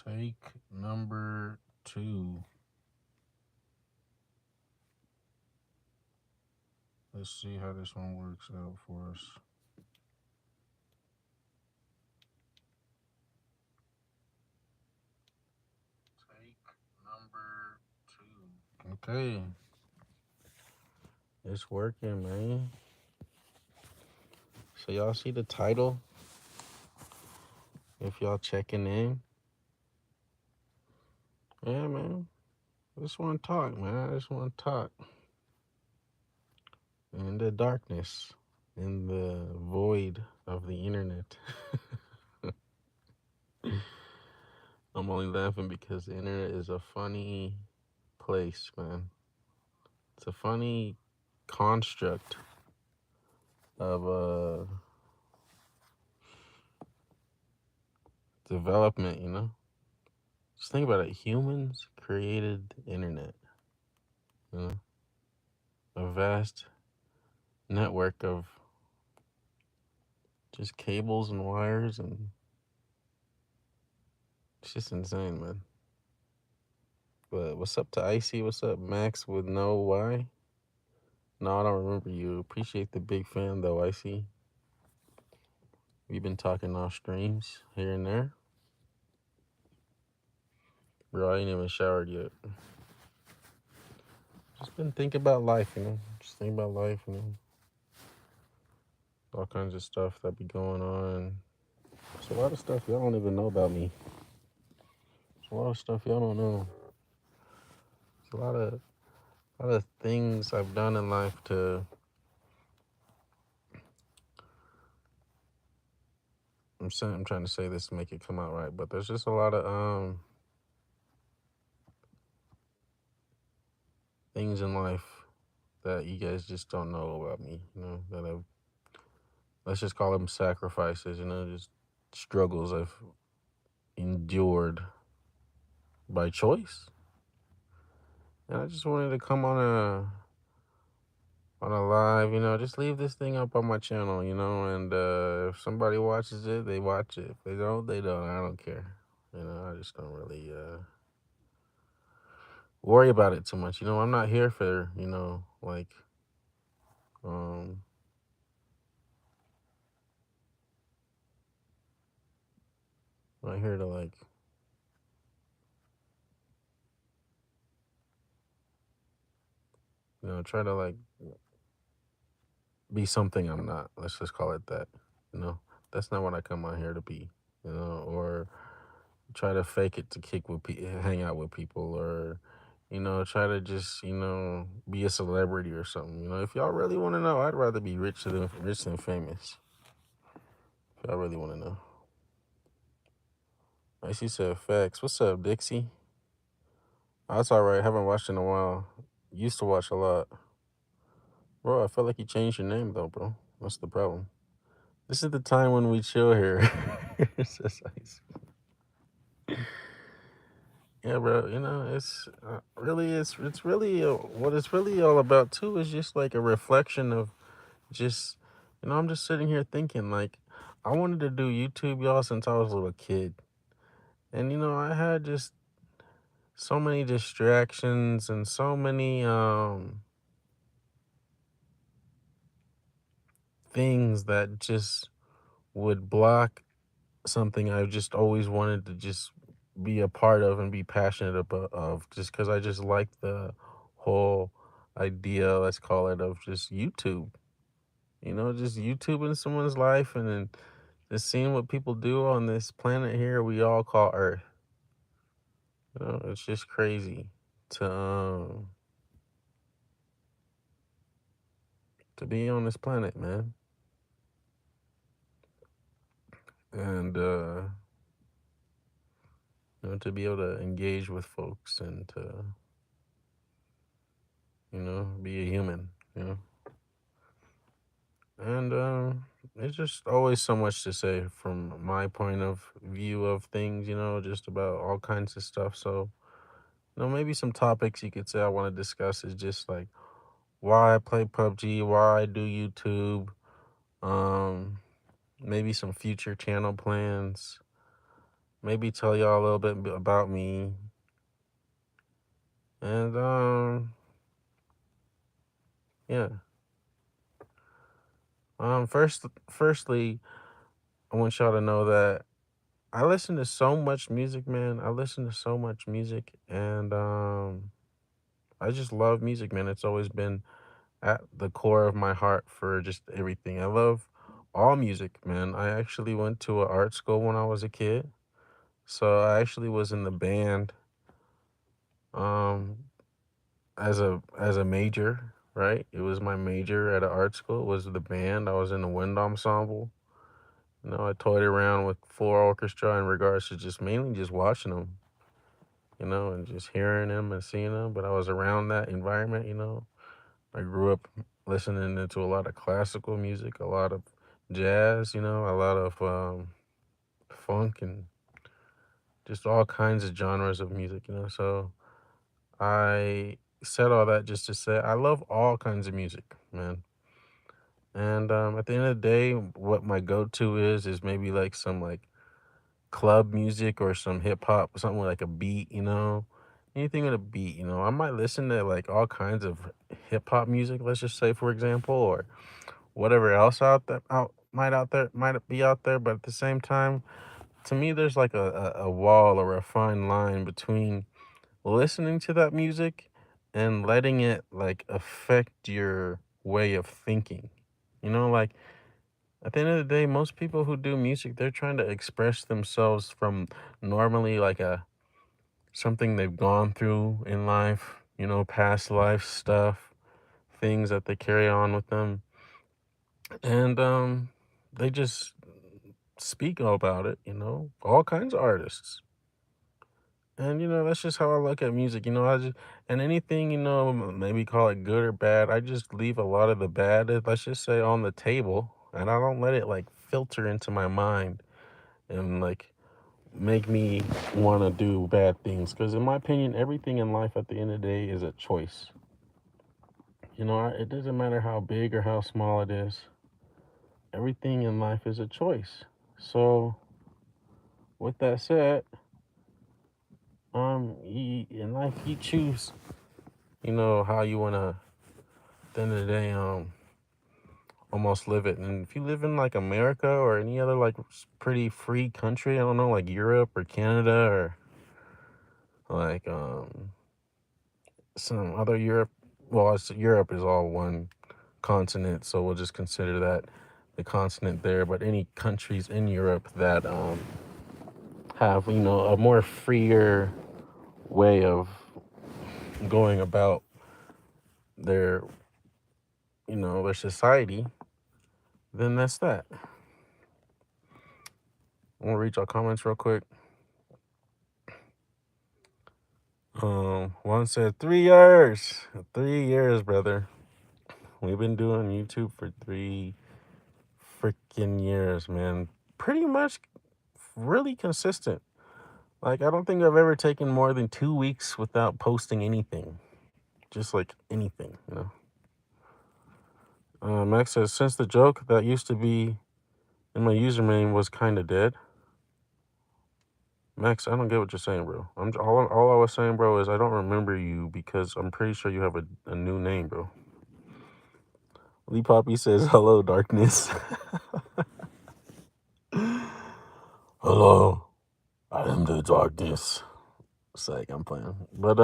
Take number 2. Let's see how this one works out for us. Take number 2. Okay. It's working, man. So y'all see the title? If y'all checking in. Yeah, man. I just want to talk, man. I just want to talk. In the darkness, in the void of the internet. I'm only laughing because the internet is a funny place, man. It's a funny construct of development, you know? Just think about it. Humans created the internet, you know? A vast network of just cables and wires, and it's just insane, man. But what's up to Icy? What's up, Max with no Y? No, I don't remember you. Appreciate the big fan, though, Icy. We've been talking off streams here and there. Bro, I ain't even showered yet. Just been thinking about life, you know? Just thinking about life, you know? All kinds of stuff that be going on. There's a lot of stuff y'all don't even know about me. There's a lot of stuff y'all don't know. There's a lot of things I've done in life to... I'm trying to say this to make it come out right, but there's just a lot of things in life that you guys just don't know about me, you know, that I've, let's just call them sacrifices, you know, just struggles I've endured by choice. And I just wanted to come on a live, you know, just leave this thing up on my channel, you know, and if somebody watches it, they watch it. If they don't, they don't. I don't care. You know, I just don't really worry about it too much. You know, I'm not here for, you know, like, um, I'm not here to, like, you know, try to, like, be something I'm not. Let's just call it that. You know, that's not what I come on here to be, you know, or try to fake it to hang out with people, or, you know, try to just, you know, be a celebrity or something. You know, if y'all really want to know, I'd rather be rich than famous. If y'all really want to know. Like she said, facts. What's up, Dixie? Oh, that's all right. Haven't watched in a while. Used to watch a lot. Bro, I felt like you changed your name though, bro. What's the problem? This is the time when we chill here. It's just nice. Yeah, bro. You know, it's really, it's really what it's really all about too is just like a reflection of just, you know, I'm just sitting here thinking like I wanted to do YouTube, y'all, since I was a little kid, and you know, I had just so many distractions and so many things that just would block something I just always wanted to just be a part of and be passionate about of, just because I just like the whole idea, let's call it, of just YouTube. You know, just YouTubing someone's life and then just seeing what people do on this planet here we all call Earth. You know, it's just crazy to um to be on this planet, man. And you know, to be able to engage with folks and to, you know, be a human, you know. And it's just always so much to say from my point of view of things, you know, just about all kinds of stuff. So, you know, maybe some topics you could say I want to discuss is just like why I play PUBG, why I do YouTube, um, maybe some future channel plans, maybe tell y'all a little bit about me. And yeah. Firstly, I want y'all to know that I listen to so much music, man. I listen to so much music, and I just love music, man. It's always been at the core of my heart for just everything. I love all music, man. I actually went to an art school when I was a kid. So I actually was in the band um as a major, right? It was my major at an art school was the band. I was in the wind ensemble. I toyed around with full orchestra in regards to just mainly just watching them, and just hearing them and seeing them. But I was around that environment. I grew up listening into a lot of classical music, a lot of jazz, a lot of funk, and just all kinds of genres of music. So I said all that just to say I love all kinds of music, man. And at the end of the day, what my go-to is maybe like some like club music or some hip hop, something with like a beat. Anything with a beat. I might listen to like all kinds of hip hop music, let's just say for example, or whatever else might be out there, but at the same time, to me there's like a wall or a fine line between listening to that music and letting it like affect your way of thinking. Like at the end of the day, most people who do music, they're trying to express themselves from normally like a something they've gone through in life, past life stuff, things that they carry on with them. And they just speak about it. All kinds of artists. And that's just how I look at music. And anything, maybe call it good or bad, I just leave a lot of the bad, let's just say, on the table, and I don't let it like filter into my mind and like make me want to do bad things. Because in my opinion, everything in life at the end of the day is a choice. It doesn't matter how big or how small it is. Everything in life is a choice. So with that said, in life you choose, how you wanna, at the end of the day, almost live it. And if you live in like America or any other like pretty free country, I don't know, like Europe or Canada or like some other Europe. Well, Europe is all one continent, so we'll just consider that the continent there. But any countries in Europe that have a more freer way of going about their their society, then that's that. I'm gonna read your comments real quick. One said 3 years. 3 years, brother. We've been doing YouTube for 3 freaking years, man. Pretty much really consistent. Like, I don't think I've ever taken more than 2 weeks without posting anything. Just like anything. Max says, since the joke that used to be in my username was kind of dead. Max, I don't get what you're saying, bro. All I was saying, bro, is I don't remember you because I'm pretty sure you have a new name, bro. Lee Poppy says, hello, darkness. Hello, I am the darkness. It's like I'm playing. But,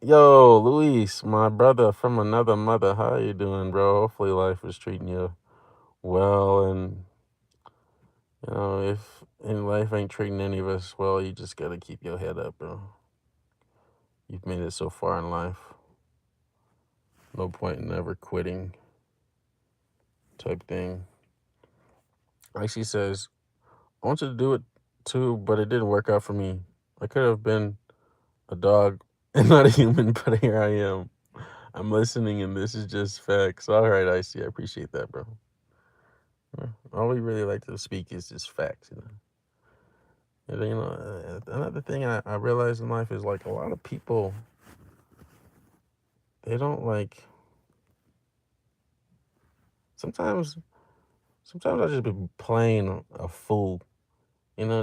yo, Luis, my brother from another mother, how you doing, bro? Hopefully life is treating you well. And, if in life ain't treating any of us well, you just gotta keep your head up, bro. You've made it so far in life. No point in ever quitting type thing. Like she says, I wanted to do it too, but it didn't work out for me. I could have been a dog and not a human, but here I am. I'm listening, and this is just facts. All right, Icy, I appreciate that, bro. All we really like to speak is just facts. And, another thing I realize in life is like a lot of people, they don't like. Sometimes, sometimes I just be playing a fool.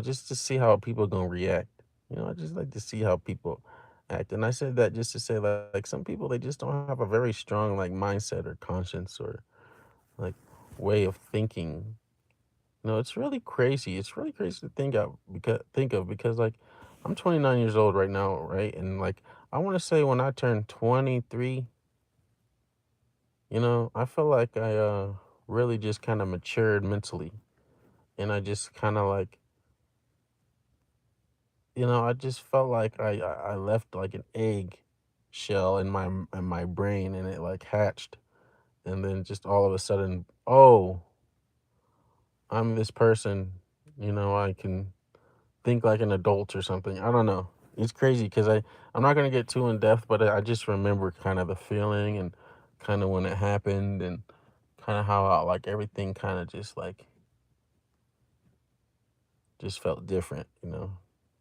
just to see how people gonna react. I just like to see how people act. And I said that just to say like some people they just don't have a very strong like mindset or conscience or like way of thinking. It's really crazy. It's really crazy to think of because like I'm 29 years old right now, right? And like I want to say when I turned 23, I feel like I really just kind of matured mentally, and I just kind of like I just felt like I left like an egg shell in my brain, and it like hatched, and then just all of a sudden, oh, I'm this person. I can think like an adult or something. I don't know. It's crazy because I'm not gonna get too in depth, but I just remember kind of the feeling and kind of when it happened and kind of how like everything kind of just felt different.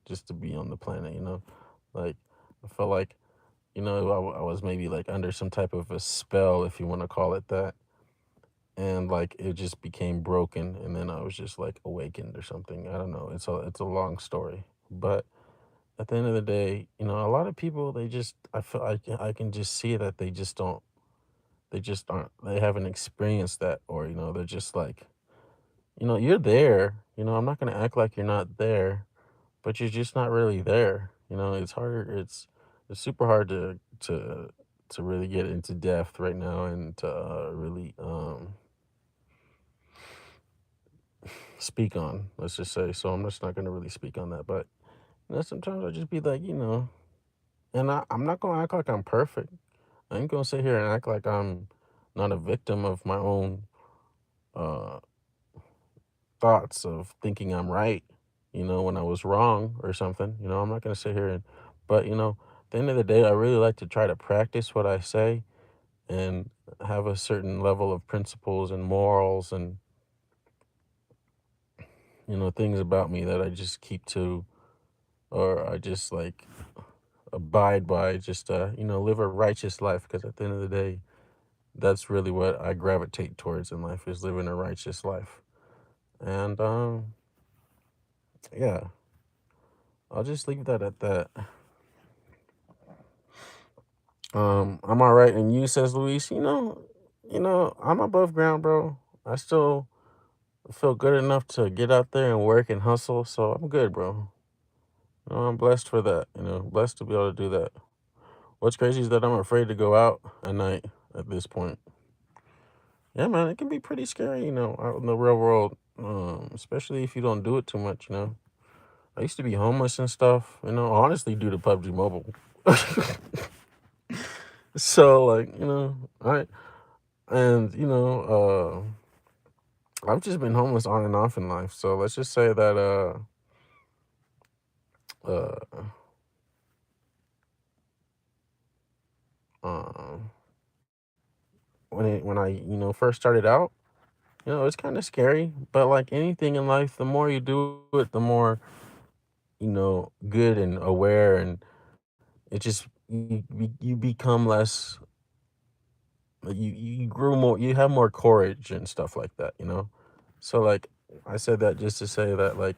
Just to be on the planet. Like I felt like I was maybe like under some type of a spell, if you want to call it that, and like it just became broken, and then I was just like awakened or something. I don't know. It's a long story, but at the end of the day, a lot of people they just I feel I can just see that they just aren't they haven't experienced that, or they're just like you're there. I'm not gonna act like you're not there, but you're just not really there. It's harder. It's super hard to really get into depth right now and to really speak on. Let's just say. So I'm just not gonna really speak on that. But sometimes I just be like, and I'm not gonna act like I'm perfect. I ain't gonna sit here and act like I'm not a victim of my own uh, thoughts of thinking I'm right, when I was wrong or something. I'm not gonna sit here but at the end of the day, I really like to try to practice what I say and have a certain level of principles and morals and, things about me that I just keep to, or I just like abide by, just, live a righteous life. Because at the end of the day, that's really what I gravitate towards in life is living a righteous life. And yeah, I'll just leave that at that. I'm all right, and you, says Luis. I'm above ground, bro. I still feel good enough to get out there and work and hustle, so I'm good, bro. I'm blessed for that. Blessed to be able to do that. What's crazy is that I'm afraid to go out at night at this point. Yeah, man, it can be pretty scary, out in the real world, especially if you don't do it too much. I used to be homeless and stuff, honestly, due to PUBG Mobile. So, like, and, I've just been homeless on and off in life. So let's just say that, uh, um, when I, first started out, it's kind of scary, but like anything in life, the more you do it, the more, good and aware, and it just, you become less, you grew more, you have more courage and stuff like that. So, like, I said that just to say that, like,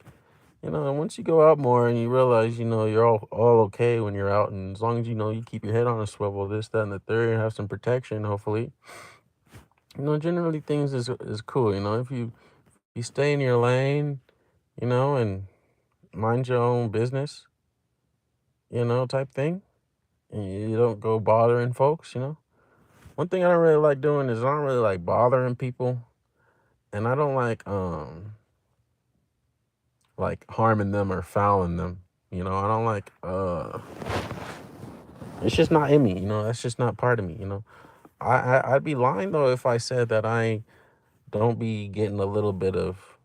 once you go out more and you realize, you're all okay when you're out, and as long as you keep your head on a swivel, this, that, and the third, and have some protection, hopefully, generally things is cool. If you stay in your lane, and mind your own business, type thing, and you don't go bothering folks. One thing I don't really like doing is I don't really like bothering people, and I don't like harming them or fouling them. I don't like it's just not in me, that's just not part of me. I'd be lying though if I said that I don't be getting a little bit of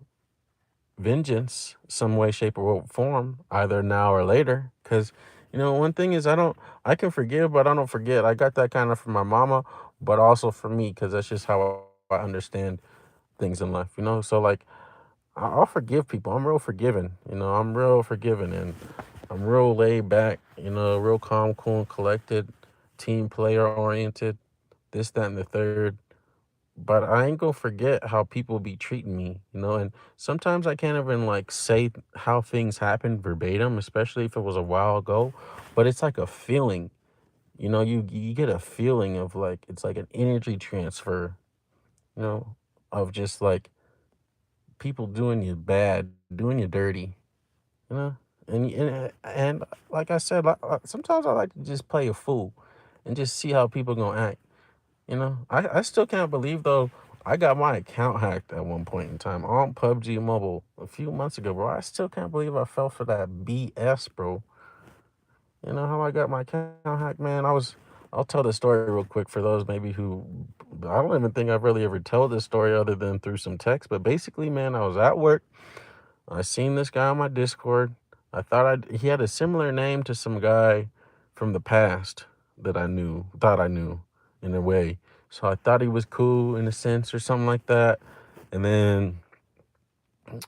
vengeance some way, shape, or form, either now or later. Because one thing is I can forgive, but I don't forget. I got that kind of from my mama, but also from me, because that's just how I understand things in life. So like I'll forgive people. I'm real forgiving. I'm real forgiving, and I'm real laid back, real calm, cool, and collected, team player oriented, this, that, and the third. but I ain't gonna forget how people be treating me, and sometimes I can't even like say how things happened verbatim, especially if it was a while ago, but it's like a feeling, you get a feeling of like it's like an energy transfer, you know, of just like people doing you bad, doing you dirty, you know? And like I said, sometimes I like to just play a fool and just see how people gonna act. I still can't believe though I got my account hacked at one point in time on PUBG Mobile a few months ago, bro. I still can't believe I fell for that BS, bro. You know how I got my account hacked, man? I'll tell the story real quick for those maybe who I don't even think I've really ever told this story other than through some text. But basically, man, I was at work. I seen this guy on my Discord. He had a similar name to some guy from the past that thought I knew in a way. So I thought he was cool in a sense or something like that. And then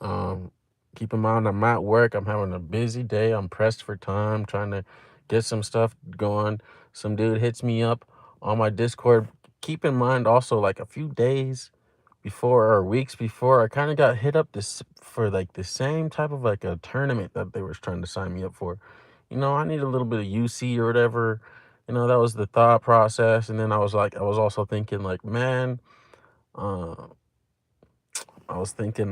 um keep in mind I'm at work, I'm having a busy day, I'm pressed for time, trying to get some stuff going. Some dude hits me up on my Discord. Keep in mind also like a few days before or weeks before, I kind of got hit up this for like the same type of like a tournament that they were trying to sign me up for. I need a little bit of UC or whatever. That was the thought process. And then I was also thinking like, man, uh, I was thinking,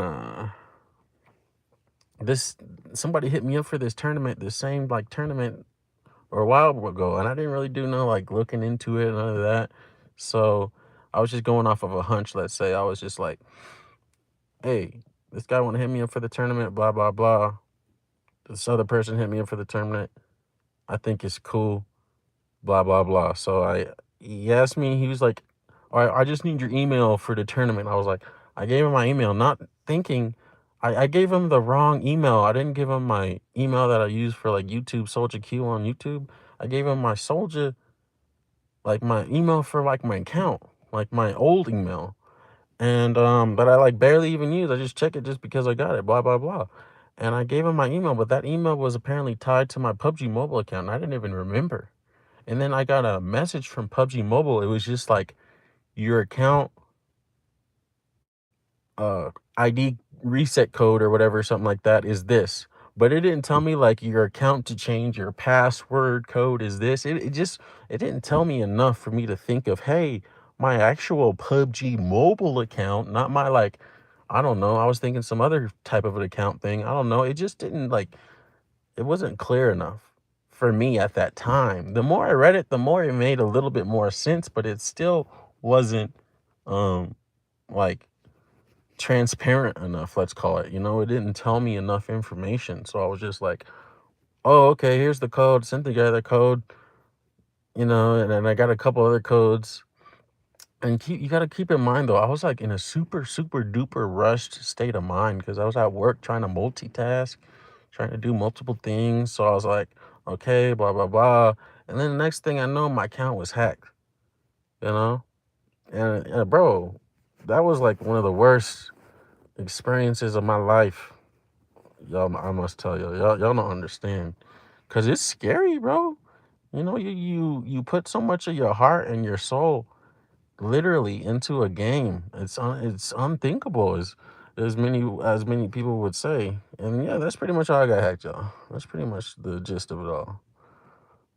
this somebody hit me up for this tournament, the same like tournament or a while ago, and I didn't really do no like looking into it, none of that. So I was just going off of a hunch. Let's say I was just like, hey, this guy want to hit me up for the tournament, blah, blah, blah. This other person hit me up for the tournament. I think it's cool, blah, blah, blah. He asked me, he was like, all right, I just need your email for the tournament. I was like, I gave him my email, not thinking, I gave him the wrong email. I didn't give him my email that I use for like YouTube, Soldier Q on YouTube. I gave him my Soldier, like my email for like my account, like my old email. And but I like barely even use. I just check it just because I got it, blah blah blah. And I gave him my email, but that email was apparently tied to my PUBG Mobile account, and I didn't even remember. And then I got a message from PUBG Mobile. It was just like your account ID reset code or whatever, something like that is this. But it didn't tell me like your account to change your password code is this. It didn't tell me enough for me to think of, hey, my actual PUBG mobile account, not my like, I don't know. I was thinking some other type of an account thing. I don't know. It just didn't like it wasn't clear enough for me at that time. The more I read it, the more it made a little bit more sense, but it still wasn't um like transparent enough, let's call it. It didn't tell me enough information. So I was just like, oh, okay, here's the code, sent the guy the code, and then I got a couple other codes. And you got to keep in mind though, I was like in a super, super duper rushed state of mind because I was at work trying to multitask, trying to do multiple things. So I was like, okay, blah, blah, blah. And then the next thing I know, my account was hacked, you know? And bro, that was like one of the worst experiences of my life. Y'all, I must tell y'all don't understand, cause it's scary, bro. You put so much of your heart and your soul literally into a game. It's unthinkable, as many people would say. And yeah, that's pretty much all I got hacked, y'all. That's pretty much the gist of it all.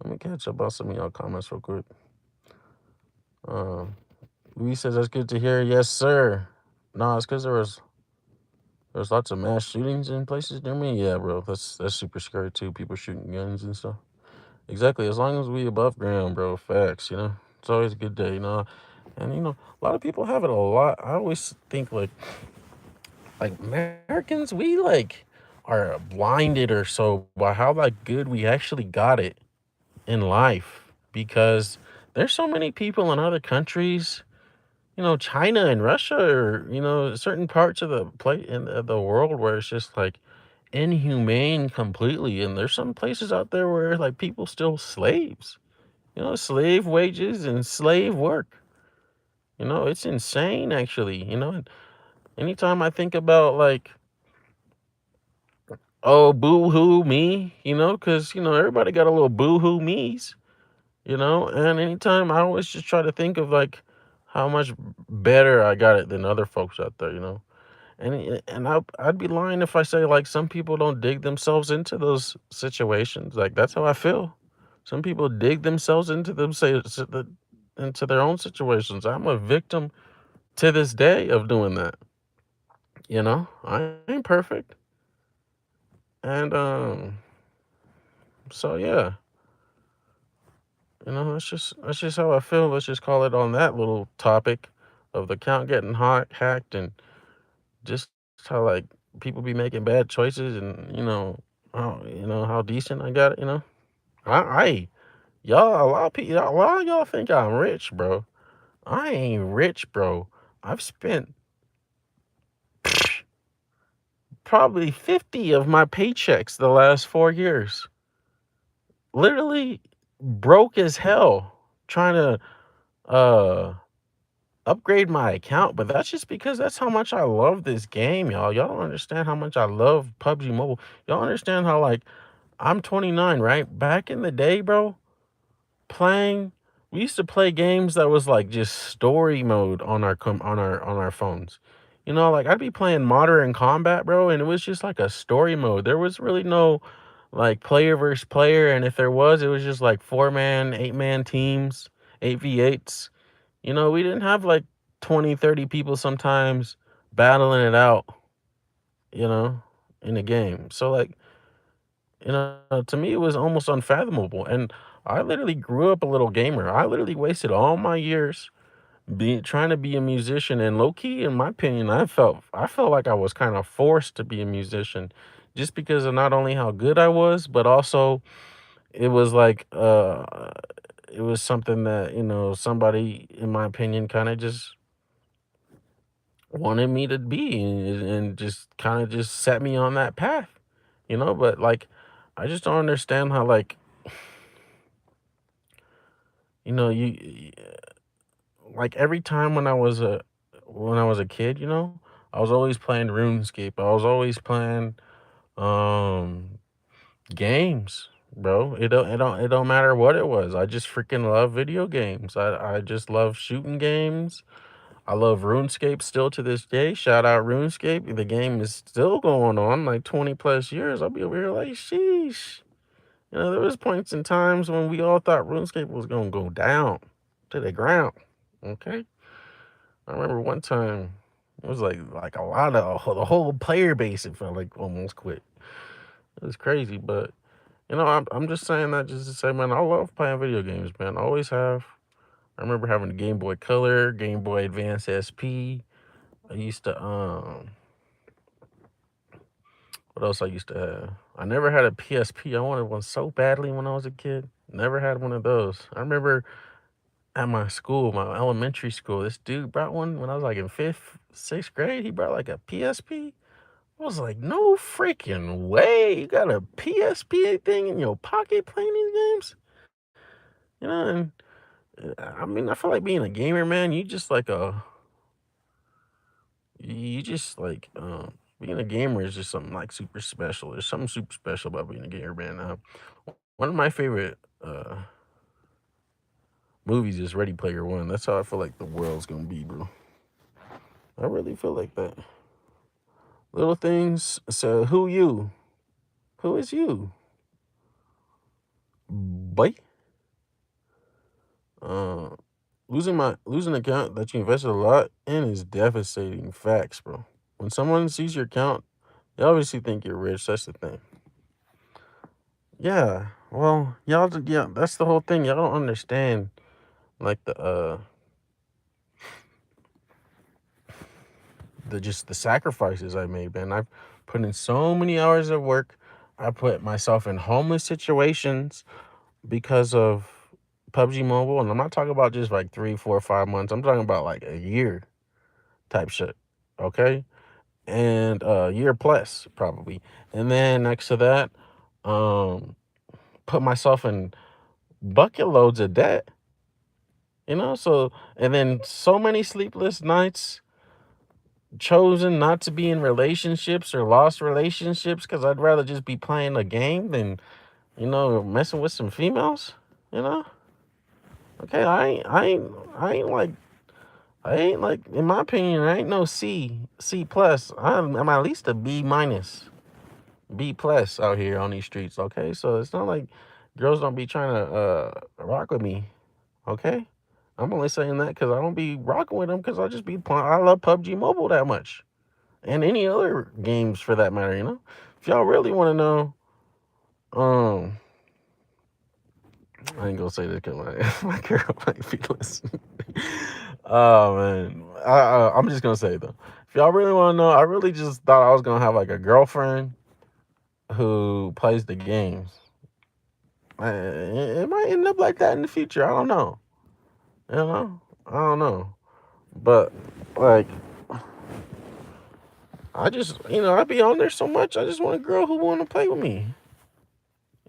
Let me catch up on some of y'all comments real quick. Um, Louis says that's good to hear. Yes, sir. No, it's because there's lots of mass shootings in places near me. Yeah, bro, that's super scary too. People shooting guns and stuff. Exactly. As long as we above ground, bro. Facts. It's always a good day. And a lot of people have it a lot. I always think like Americans, we like are blinded or so by how like good we actually got it in life because there's so many people in other countries, China and Russia, or certain parts of the world where it's just like inhumane completely. And there's some places out there where like people still slaves, slave wages and slave work. It's insane actually. And anytime I think about like, oh, boo hoo me, because everybody got a little boo hoo me's, and anytime I always just try to think of like how much better I got it than other folks out there, you know? And I'd be lying if I say like some people don't dig themselves into those situations. Like that's how I feel. Some people dig themselves into into their own situations. I'm a victim to this day of doing that. You know, I ain't perfect, and so yeah, you know, that's just how I feel. Let's just call it on that little topic of the account getting hacked and just how like people be making bad choices and how decent I got it. I y'all a lot of people a lot of y'all think I'm rich, bro. I ain't rich, bro. I've spent probably 50 of my paychecks the last 4 years, literally broke as hell, trying to uh upgrade my account, but that's just because that's how much I love this game, y'all. Y'all don't understand how much I love PUBG Mobile. Y'all understand how like I'm 29, right? Back in the day, bro, playing we used to play games that was like just story mode on our phones. Like I'd be playing Modern Combat, bro, and it was just like a story mode. There was really no like player versus player, and if there was, it was just like 4-man, 8-man teams, 8v8s. We didn't have like 20, 30 people sometimes battling it out, you know, in the game. So like, to me it was almost unfathomable. And I literally grew up a little gamer. I literally wasted all my years being trying to be a musician, and low key, in my opinion, I felt like I was kind of forced to be a musician just because of not only how good I was, but also it was like it was something that, somebody in my opinion kind of just wanted me to be and just kind of just set me on that path, but like I just don't understand how like, you like every time when I was a kid, I was always playing RuneScape. I was always playing um games, bro. It don't matter what it was. I just freaking love video games. I just love shooting games. I love RuneScape still to this day. Shout out RuneScape. The game is still going on like 20 plus years. I'll be over here like, sheesh. There was points in times when we all thought RuneScape was gonna go down to the ground. Okay. I remember one time it was like a lot of the whole player base, it felt like almost quit. It was crazy, but I'm just saying that just to say, man, I love playing video games, man. I always have. I remember having a Game Boy Color, Game Boy Advance SP. I used to what else I used to have? I never had a PSP. I wanted one so badly when I was a kid. Never had one of those. I remember at my school, my elementary school, this dude brought one when I was like in fifth, sixth grade. He brought like a PSP. I was like, no freaking way. You got a PSP thing in your pocket playing these games? And I mean, I feel like being a gamer, man, you just like being a gamer is just something like super special. There's something super special about being a gamer, man. One of my favorite movies is Ready Player One. That's how I feel like the world's gonna be, bro. I really feel like that. Little things. So who you? Who is you? Boy. Uh, losing an account that you invested a lot in is devastating. Facts, bro. When someone sees your account, they obviously think you're rich. That's the thing. Yeah. Well, yeah, that's the whole thing. Y'all don't understand like the sacrifices I made, man. I've put in so many hours of work. I put myself in homeless situations because of PUBG Mobile, and I'm not talking about just like 3, 4, 5 months. I'm talking about like a year type shit. Okay, and a year plus probably. And then next to that, um, put myself in bucket loads of debt. So and then so many sleepless nights, chosen not to be in relationships or lost relationships because I'd rather just be playing a game than messing with some females. You know, okay, I ain't like I ain't like, in my opinion, I ain't no C plus. I'm at least a B minus, B plus out here on these streets. Okay, so it's not like girls don't be trying to rock with me. Okay, I'm only saying that because I don't be rocking with them because I just be playing. I love PUBG Mobile that much, and any other games for that matter. You know, if y'all really want to know, um, I ain't gonna say this because my girl might be listening. Oh man, I'm just gonna say it though. If y'all really want to know, I really just thought I was gonna have like a girlfriend who plays the games. It might end up like that in the future. I don't know. You know, I don't know. But like, I just, I be on there so much. I just want a girl who want to play with me.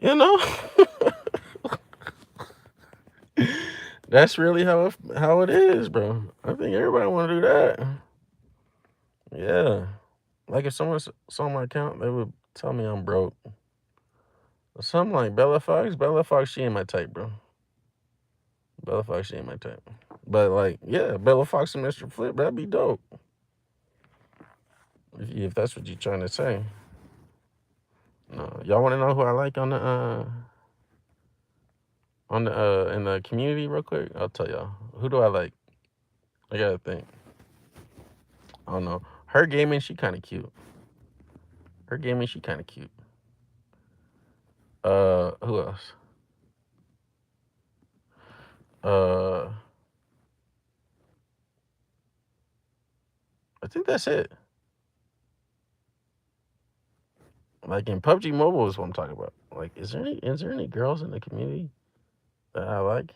You know, that's really how it is, bro. I think everybody want to do that. Yeah, like if someone saw my account, they would tell me I'm broke. Something like Bella Fox. Bella Fox, she ain't my type, bro. Bella Fox, she ain't my type. But like, yeah, Bella Fox and Mr. Flip, that'd be dope. If that's what you're trying to say. No, y'all want to know who I like on the in the community real quick? I'll tell y'all. Who do I like? I gotta think. I don't know. Her gaming, she kind of cute. Her gaming, she kind of cute. Who else? Uh, I think that's it. Like in PUBG Mobile is what I'm talking about. Like, is there any girls in the community that I like?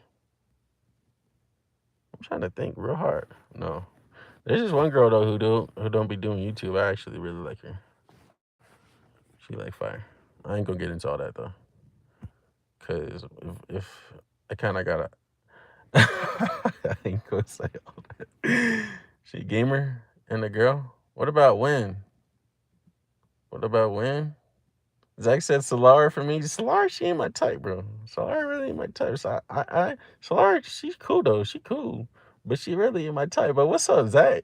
I'm trying to think real hard. No, there's just one girl though who don't be doing YouTube. I actually really like her. She like fire. I ain't gonna get into all that though, cause if I kind of gotta, I ain't gonna say all that. She a gamer and a girl. What about Win? What about Win? Zach said Solar for me. Solar, she ain't my type, bro. Solar really ain't my type. So Solar, she's cool though. She cool, but she really ain't my type. But what's up, Zach?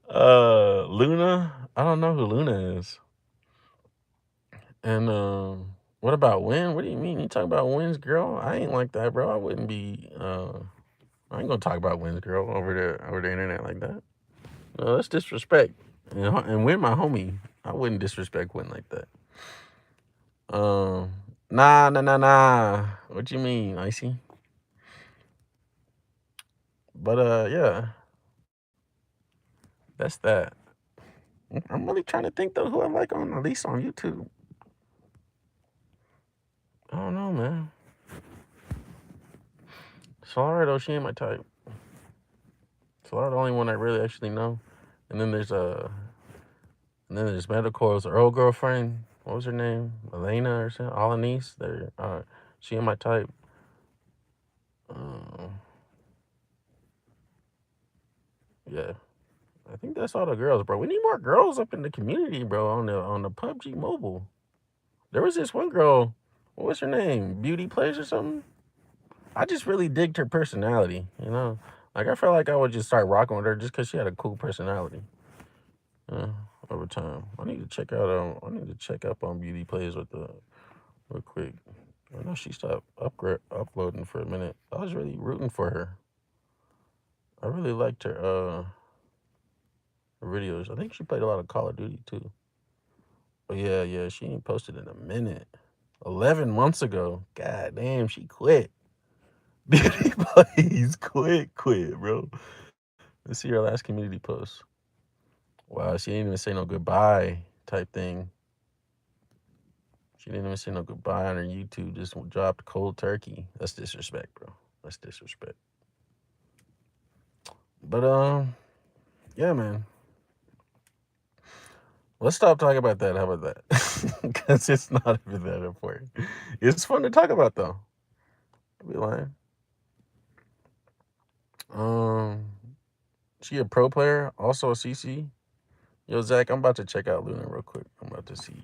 Luna. I don't know who Luna is. And what about Win? What do you mean? You talking about Win's girl? I ain't like that, bro. I wouldn't be. I ain't gonna talk about Win's girl over the internet like that. No, that's disrespect. And Win my homie. I wouldn't disrespect Win like that. Um, nah, nah, nah, nah. What you mean, Icy? But yeah, that's that. I'm really trying to think though who I like on at least on YouTube. I don't know, man. Solara though, she ain't my type. Solara the only one I really actually know. And then there's Metacoil's Earl girlfriend. What was her name? Elena or something? Alanis. She ain't my type. Uh, yeah. I think that's all the girls, bro. We need more girls up in the community, bro, on the PUBG Mobile. There was this one girl, what was her name? Beauty Plays or something? I just really digged her personality, you know? Like, I felt like I would just start rocking with her just because she had a cool personality. Uh, Over time. I need to check up on Beauty Plays real quick. I know she stopped uploading for a minute. I was really rooting for her. I really liked her videos. I think she played a lot of Call of Duty too. But yeah, she ain't posted in a minute. 11 months ago. God damn, she quit. Beauty Plays quit, bro. Let's see her last community post. Wow, she didn't even say no goodbye type thing. She didn't even say no goodbye on her YouTube. Just dropped cold turkey. That's disrespect, bro. That's disrespect. But yeah, man. Let's stop talking about that. How about that? Because it's not even that important. It's fun to talk about though. I'll be lying. Um, she a pro player, also a CC. Yo, Zach, I'm about to check out Luna real quick. I'm about to see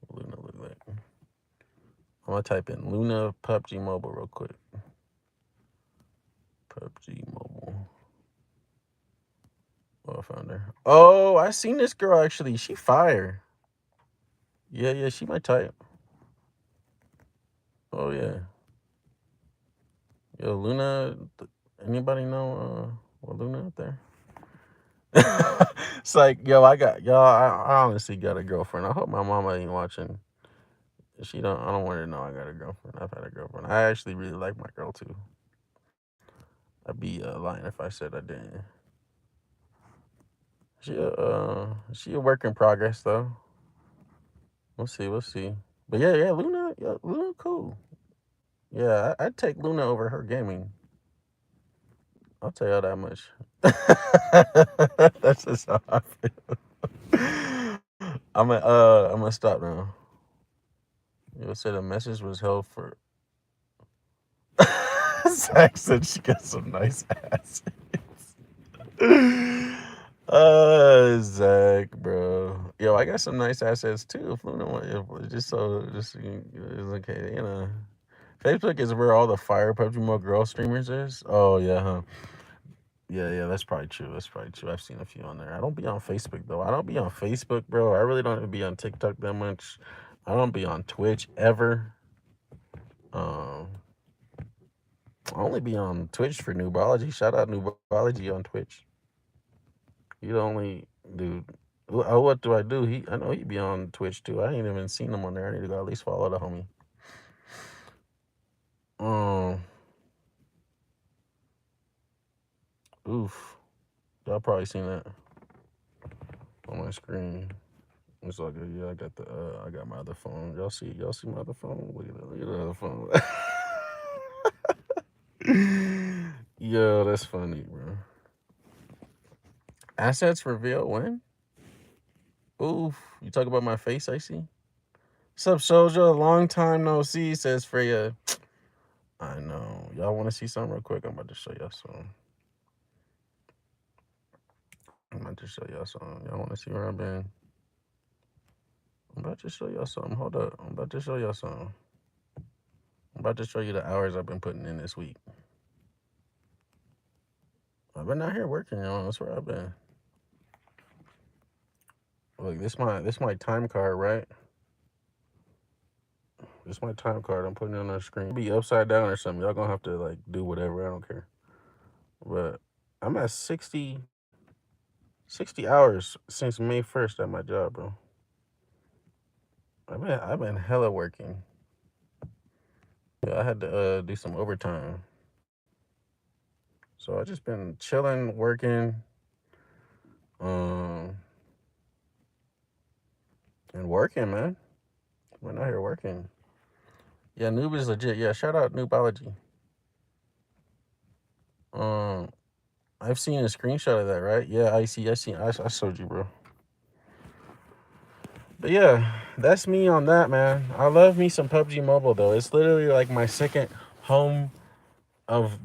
what Luna look like. I'm gonna type in Luna PUBG Mobile real quick. Oh, I seen this girl actually. She fire. Yeah, yeah, she my type. Oh yeah. Yo, Luna. Anybody know what Luna out there? It's like, yo, I got y'all. I honestly got a girlfriend. I hope my mama ain't watching. She don't. I don't want her to know I got a girlfriend. I've had a girlfriend. I actually really like my girl too. I'd be lying if I said I didn't. She a work in progress though. We'll see. We'll see. But yeah, yeah, Luna. Yeah, Luna, cool. Yeah, I'd take Luna over her gaming. I'll tell y'all that much. That's just how I feel. I'm gonna stop now. You said a message was held for. Zach said she got some nice ass. Zach, bro. Yo, I got some nice assets too. If Luna want, if, just so, just it's okay, you know. Facebook is where all the fire PUBG Mobile girl streamers is. Oh yeah, huh? Yeah, yeah, that's probably true. That's probably true. I've seen a few on there. I don't be on Facebook though. I don't be on Facebook, bro. I really don't even be on TikTok that much. I don't be on Twitch ever. Um, I only be on Twitch for Nubology. Shout out Nubology on Twitch. He the only dude. Oh, what do I do? I know he be on Twitch too. I ain't even seen him on there. I need to go at least follow the homie. Um, oof. Y'all probably seen that on my screen. It's all good. Yeah, I got my other phone. Y'all see my other phone? Look at the other phone. Yo, that's funny, bro. Assets reveal when? Oof. You talk about my face, I see. What's up, Soja? Long time no see, says Freya. I know. Y'all want to see something real quick? I'm about to show y'all something. I'm about to show y'all something. Y'all want to see where I've been? I'm about to show y'all something. Hold up. I'm about to show y'all something. I'm about to show you the hours I've been putting in this week. I've been out here working, y'all. That's where I've been. Look, this my time card, right? This my time card. I'm putting it on the screen. Be upside down or something. Y'all gonna have to like do whatever. I don't care. But I'm at 60 hours since May 1st at my job, bro. I've been hella working. Yeah, I had to do some overtime. So I just been chilling, working, um, and working, man. We're out here working. Yeah, Noob is legit. Yeah, shout out Noobology. Um, I've seen a screenshot of that, right? Yeah, I see. I showed you, bro. But yeah, that's me on that, man. I love me some PUBG Mobile though. It's literally like my second home of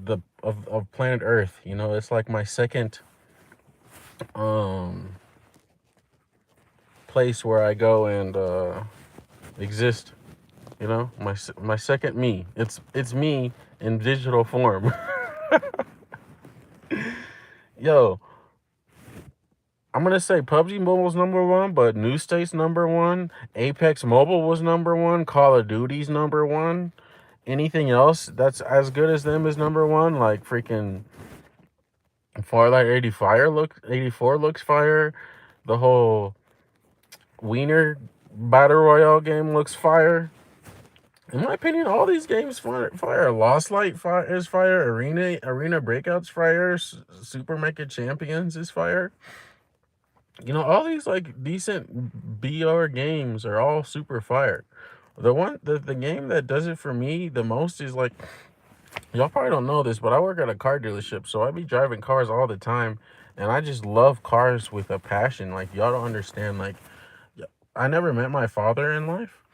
planet Earth. You know, it's like my second um place where I go and exist. You know, my second me. It's me in digital form. Yo, I'm gonna say PUBG Mobile was number one, but New State's number one. Apex Mobile was number one. Call of Duty's number one. Anything else that's as good as them is number one. Like freaking Farlight 84 looks fire. The whole Wiener Battle Royale game looks fire. In my opinion, all these games fire. Lost Light fire is fire. Arena Breakouts fire. Super Mega Champions is fire. You know, all these like decent BR games are all super fire. The game that does it for me the most is like, y'all probably don't know this, but I work at a car dealership, so I be driving cars all the time, and I just love cars with a passion. Like y'all don't understand. Like I never met my father in life,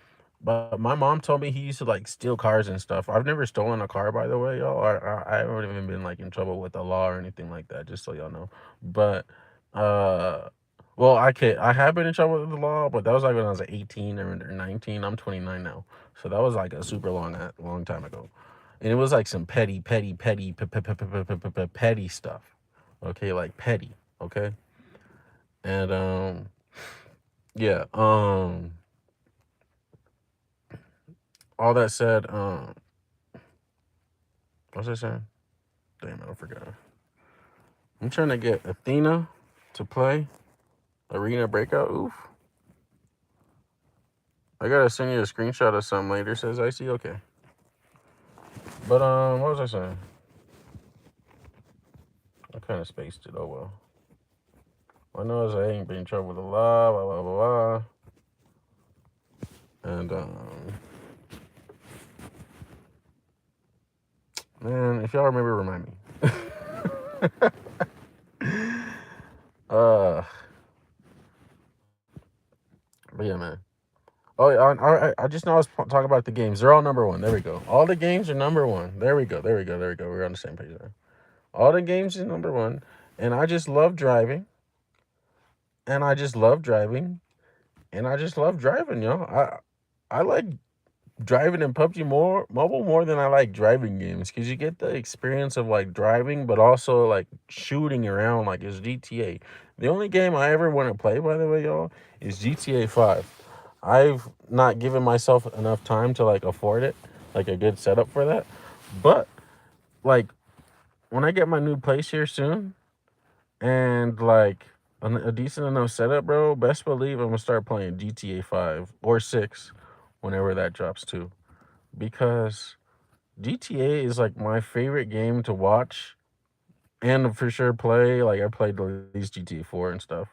but my mom told me he used to like steal cars and stuff. I've never stolen a car, by the way, y'all. I haven't even been like in trouble with the law or anything like that, just so y'all know. But uh, well, I have been in trouble with the law, but that was like when I was like 18 or 19. I'm 29 now, so that was like a super long time ago, and it was like some petty stuff. Okay, like petty. Okay, And yeah, all that said, what's I saying? Damn it, I forgot. I'm trying to get Athena to play Arena Breakout. Oof. I gotta send you a screenshot of something later. Says I see. Okay. But what was I saying? I kind of spaced it. Oh well. I know is I ain't been in trouble with the law. Blah blah blah blah. And man, if y'all remember, remind me. uh, but yeah, man. Oh, yeah, I just know I was talking about the games. They're all number one. There we go. All the games are number one. There we go. There we go. There we go. We're on the same page there. All the games is number one, and I just love driving, and I just love driving, and I just love driving, yo. I like driving in PUBG mobile more than I like driving games because you get the experience of like driving, but also like shooting around like it's GTA. The only game I ever want to play, by the way, y'all, is GTA 5. I've not given myself enough time to like afford it, like a good setup for that. But like when I get my new place here soon and like a decent enough setup, bro, best believe I'm gonna start playing GTA 5 or 6 whenever that drops too. Because GTA is like my favorite game to watch and for sure play. Like I played at least GTA 4 and stuff.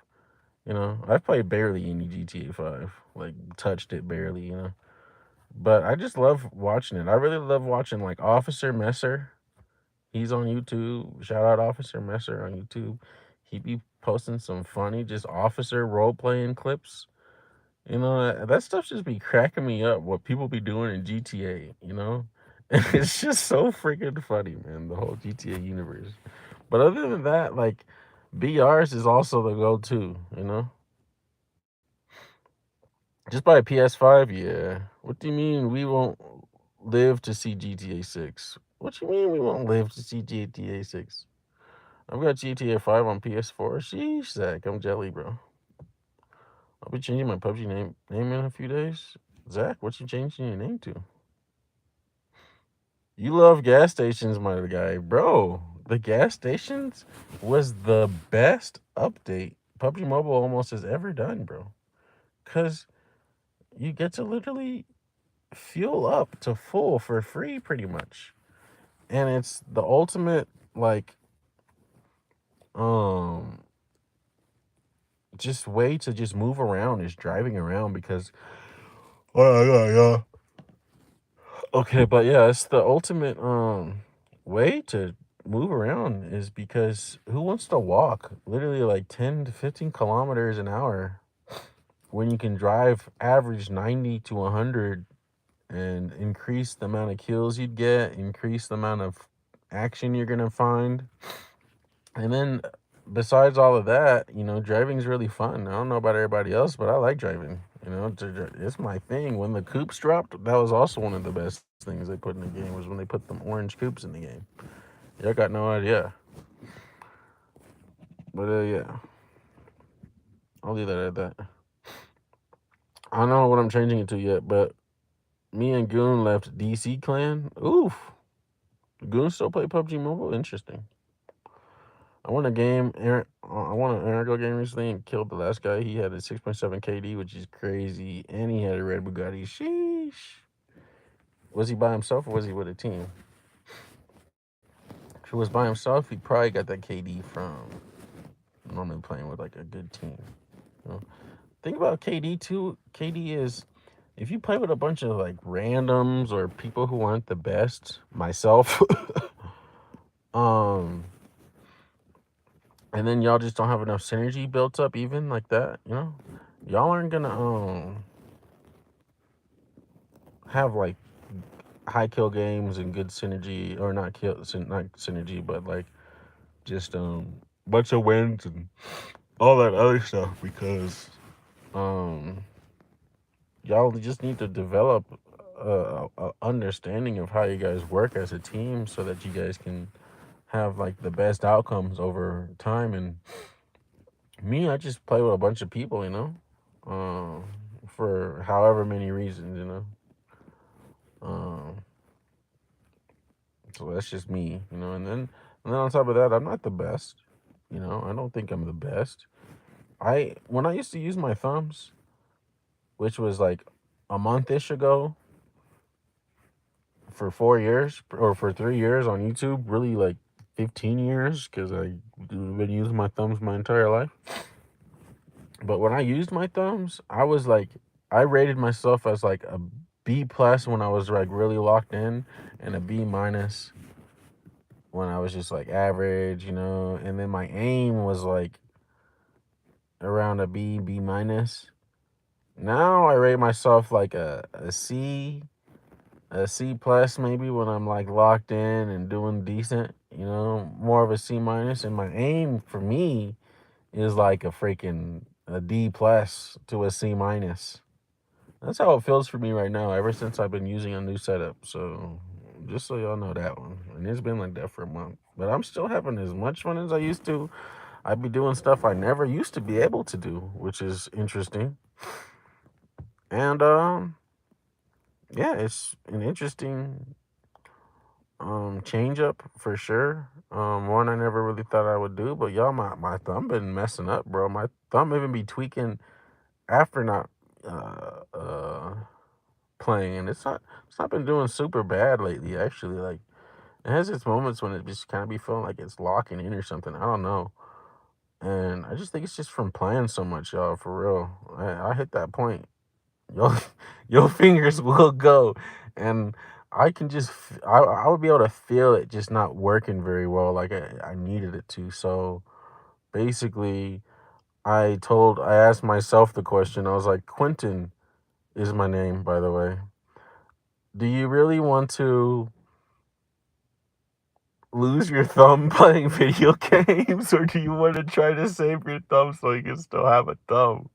You know, I've played barely any GTA 5, like touched it barely, you know. But I just love watching it. I really love watching like Officer Messer. He's on YouTube. Shout out Officer Messer on YouTube. He be posting some funny just officer role playing clips. You know, that stuff just be cracking me up. What people be doing in GTA. You know, and it's just so freaking funny, man. The whole GTA universe. But other than that, like BRs is also the go-to. You know, just buy a PS5. Yeah. What do you mean we won't live to see GTA 6? What you mean we won't live to see GTA 6? I've got GTA 5 on PS4. Sheesh, Zach, I'm jelly, bro. I'll be changing my PUBG name in a few days. Zach, what you changing your name to? You love gas stations, my guy. Bro, the gas stations was the best update PUBG Mobile almost has ever done, bro. Because you get to literally fuel up to full for free pretty much. And it's the ultimate, like, um, just way to just move around is driving around because, oh, yeah. Okay, but yeah, it's the ultimate way to move around is because who wants to walk literally like 10 to 15 kilometers an hour when you can drive average 90 to 100 and increase the amount of kills you'd get, increase the amount of action you're going to find. And then besides all of that, you know, driving's really fun. I don't know about everybody else, but I like driving. You know, it's my thing. When the coops dropped, that was also one of the best things they put in the game was when they put them orange coops in the game. Y'all got no idea. But yeah, I'll leave that at that. I don't know what I'm changing it to yet, but me and Goon left DC Clan. Oof. Goon still play PUBG Mobile? Interesting. I won a game. I won an Arago game recently and killed the last guy. He had a 6.7 KD, which is crazy, and he had a red Bugatti. Sheesh. Was he by himself or was he with a team? If he was by himself, he probably got that KD from normally playing with like a good team. You know? Think about KD too. KD is if you play with a bunch of like randoms or people who aren't the best, myself, um, and then y'all just don't have enough synergy built up, even like that, you know, y'all aren't gonna have like high kill games and good synergy, or not kill, not synergy, but like just bunch of wins and all that other stuff because um y'all just need to develop a understanding of how you guys work as a team so that you guys can have like the best outcomes over time and Me, I just play with a bunch of people, um, for however many reasons, Um, so that's just me, and then on top of that, I'm not the best. I don't think I'm the best. When I used to use my thumbs, which was like a month-ish ago, for 4 years or for 3 years on YouTube, really like 15 years, because I've been using my thumbs my entire life. But when I used my thumbs, I rated myself as like a B plus when I was like really locked in, and a B minus when I was just like average, and then my aim was like around a B, B minus. Now I rate myself like a C plus maybe when I'm like locked in and doing decent, more of a C minus. And my aim for me is like a D plus to a C minus. That's how it feels for me right now, ever since I've been using a new setup. So just so y'all know that one. And it's been like that for a month. But I'm still having as much fun as I used to. I be doing stuff I never used to be able to do, which is interesting. And yeah, it's an interesting change up for sure. One I never really thought I would do, but y'all, my thumb been messing up, bro. My thumb even be tweaking after not uh uh playing, and it's not been doing super bad lately. Actually, like it has its moments when it just kind of be feeling like it's locking in or something. I don't know, and I just think it's just from playing so much, y'all. For real, I hit that point. Your your fingers will go, and I can I would be able to feel it just not working very well, like I needed it to. So basically, I asked myself the question. I was like, Quentin is my name, by the way. Do you really want to lose your thumb playing video games, or do you want to try to save your thumb so you can still have a thumb?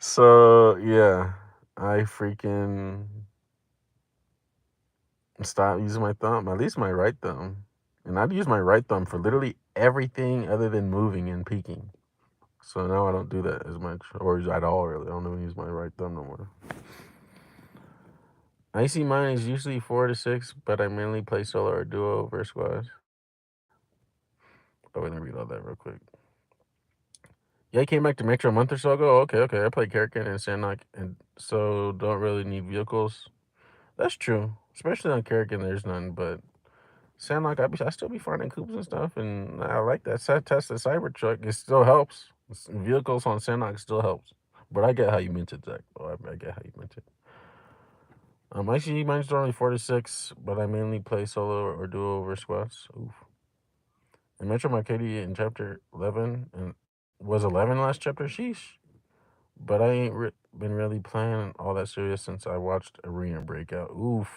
So yeah, I freaking stop using my thumb, at least my right thumb. And I'd use my right thumb for literally everything other than moving and peeking. So now I don't do that as much, or at all, really. I don't even use my right thumb no more. I see mine is usually 4 to 6, but I mainly play solo or duo over squads. Oh, wait, let me read all that real quick. Yeah, I came back to Metro a month or so ago. Okay, okay. I play Karrigan and Sandlock, and so don't really need vehicles. That's true. Especially on Karrigan, there's none, but Sandlock, I still be finding coops and stuff, and I like that set test the Cybertruck. It still helps. Vehicles on Sandlock still helps. But I get how you meant it, Zach. Oh, I get how you meant it. Actually, mine's only 4 to 6, but I mainly play solo or duo over squads. Oof. And Metro Marcadi in chapter 11 and was 11 last chapter. Sheesh. But I ain't been really playing all that serious since I watched Arena Breakout. Oof.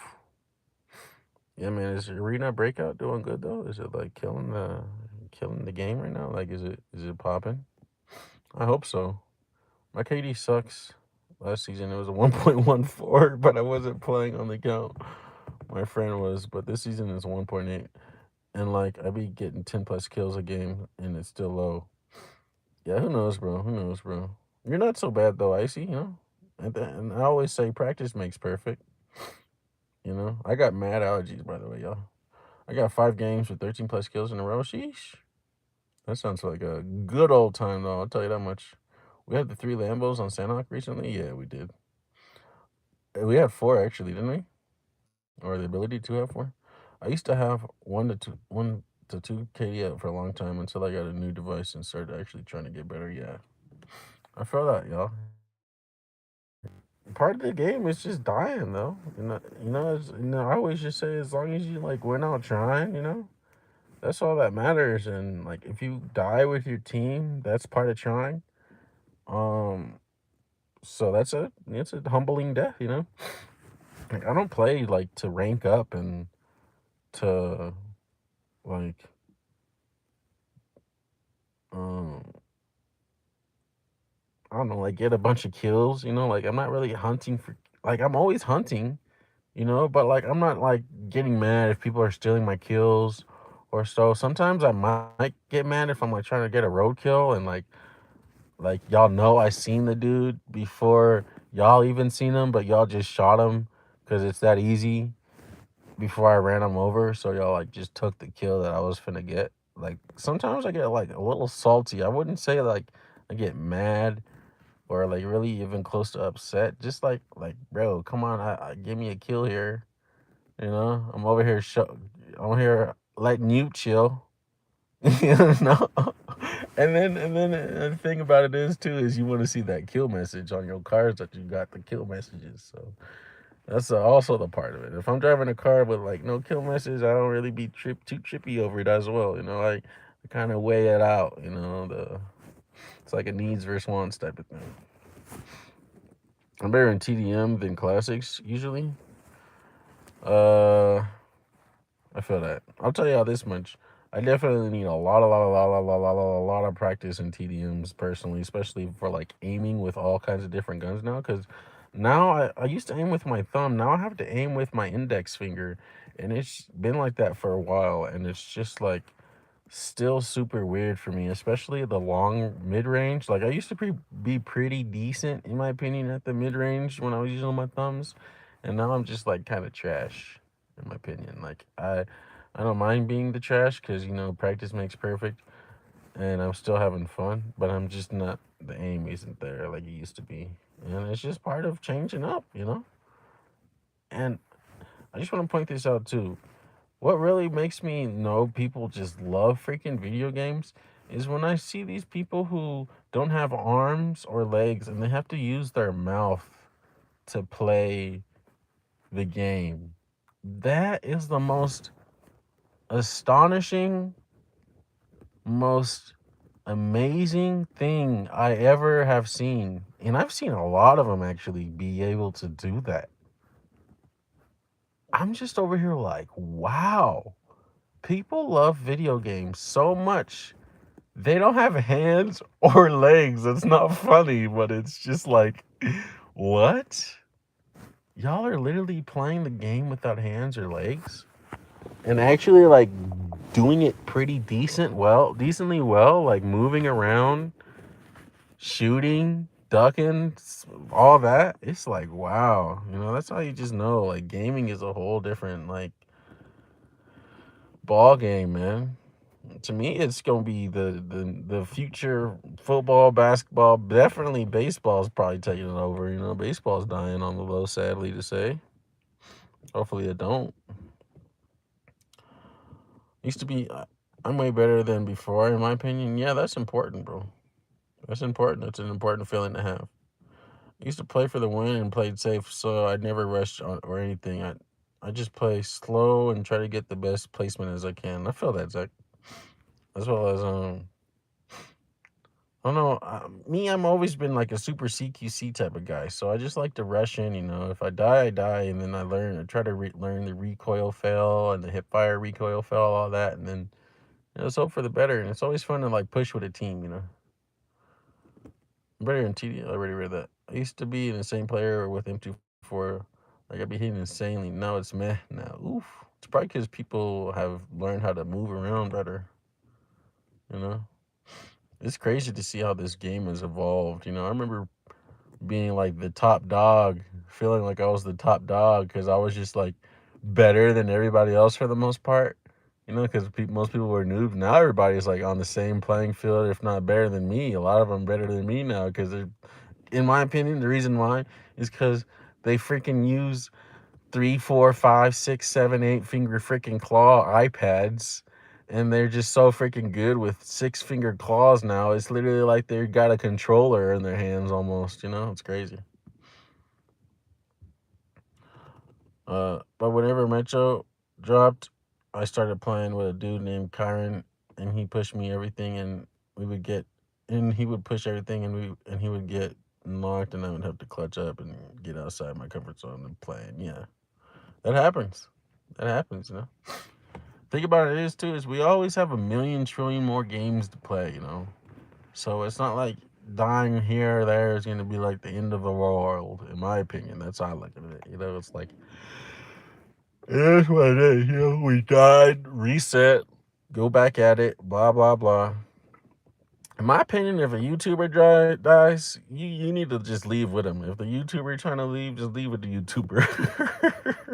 Yeah, man. Is Arena Breakout doing good though? Is it like killing the game right now? Like, is it popping? I hope so. My KD sucks. Last season it was a 1.14, but I wasn't playing on the account. My friend was, but this season is 1.8, and like I be getting 10 plus kills a game, and it's still low. Yeah, who knows, bro? Who knows, bro? You're not so bad though, Icy. And I always say practice makes perfect. I got mad allergies, by the way, y'all. I got 5 games with 13 plus kills in a row. Sheesh. That sounds like a good old time, though. I'll tell you that much. We had the 3 Lambos on Sanhok recently. Yeah, we did. We had 4 actually, didn't we? Or the ability to have 4. I used to have 1 to 2 KD out for a long time until I got a new device and started actually trying to get better. Yeah, I feel that, y'all. Part of the game is just dying, though. I always just say as long as you like went out trying, that's all that matters. And like if you die with your team, that's part of trying. Um, so it's a humbling death. Like I don't play like to rank up and to like um I don't know, like get a bunch of kills. Like I'm not really hunting for, like I'm always hunting, but like I'm not like getting mad if people are stealing my kills or so. Sometimes I might get mad if I'm like trying to get a roadkill and like y'all know I seen the dude before y'all even seen him, but y'all just shot him because it's that easy before I ran him over. So y'all like just took the kill that I was finna get. Like sometimes I get like a little salty. I wouldn't say like I get mad or like really even close to upset. Just like bro, come on, give me a kill here. You know, I'm over here I'm here letting you chill. You know, and then the thing about it is too is you want to see that kill message on your cars that you got the kill messages. So that's also the part of it. If I'm driving a car with like no kill message, I don't really be too trippy over it as well. You know, I kind of weigh it out. You know, it's like a needs versus wants type of thing. I'm better in TDM than classics usually. Uh, I feel that. I'll tell y'all this much. I definitely need a lot of practice in TDMs personally, especially for like aiming with all kinds of different guns now. Because now I used to aim with my thumb. Now I have to aim with my index finger. And it's been like that for a while. And it's just like still super weird for me, especially the long mid range. Like I used to be pretty decent in my opinion at the mid range when I was using my thumbs, and now I'm just like kind of trash in my opinion. Like I don't mind being the trash because you know practice makes perfect, and I'm still having fun, but I'm just not the aim isn't there like it used to be, and it's just part of changing up, you know. And I just want to point this out too. What really makes me know people just love freaking video games is when I see these people who don't have arms or legs and they have to use their mouth to play the game. That is the most astonishing, most amazing thing I ever have seen. And I've seen a lot of them actually be able to do that. I'm just over here like, wow. People love video games so much. They don't have hands or legs. It's not funny, but it's just like, what? Y'all are literally playing the game without hands or legs? And actually, like, doing it pretty decently well, like moving around, shooting, ducking, all that. It's like, wow. You know, that's how you just know, like, gaming is a whole different, like, ball game, man. To me, it's gonna be the future football, basketball, definitely baseball's probably taking it over. You know, baseball's dying on the low, sadly to say. Hopefully, it don't. Used to be, I'm way better than before, in my opinion. Yeah, that's important, bro. That's important. It's an important feeling to have. I used to play for the win and played safe, so I never rushed or anything. I just play slow and try to get the best placement as I can. I feel that, Zach. As well as I don't know. Me, I'm always been like a super CQC type of guy, so I just like to rush in. You know, if I die, I die, and then I learn. I try to learn the recoil fail and the hip fire recoil fail, all that, and then let's hope for the better. And it's always fun to like push with a team. You know, I'm better in TD. I already read that. I used to be an insane player with M24. Like I'd be hitting insanely. Now it's meh. Now, oof. It's probably because people have learned how to move around better. You know, it's crazy to see how this game has evolved. You know, I remember being like the top dog, feeling like I was the top dog because I was just like better than everybody else for the most part. You know, because most people were noobs. Now everybody's like on the same playing field, if not better than me. A lot of them better than me now because they're, in my opinion, the reason why is because they freaking use 3, 4, 5, 6, 7, 8 finger freaking claw iPads. And they're just so freaking good with 6 finger claws now. It's literally like they got a controller in their hands almost, you know? It's crazy. But whenever Metro dropped, I started playing with a dude named Kyron, and he pushed me everything, and we would get, and he would push everything, and he would get knocked, and I would have to clutch up and get outside my comfort zone and play. And yeah, that happens. That happens, you know. Think about it is too is we always have a million trillion more games to play, you know. So it's not like dying here or there is gonna be like the end of the world, in my opinion. That's how I look at it. You know, it's like it is what it is. You know, we died, reset. Go back at it, blah blah blah. In my opinion, if a YouTuber dies, you need to just leave with him. If the YouTuber trying to leave, just leave with the YouTuber.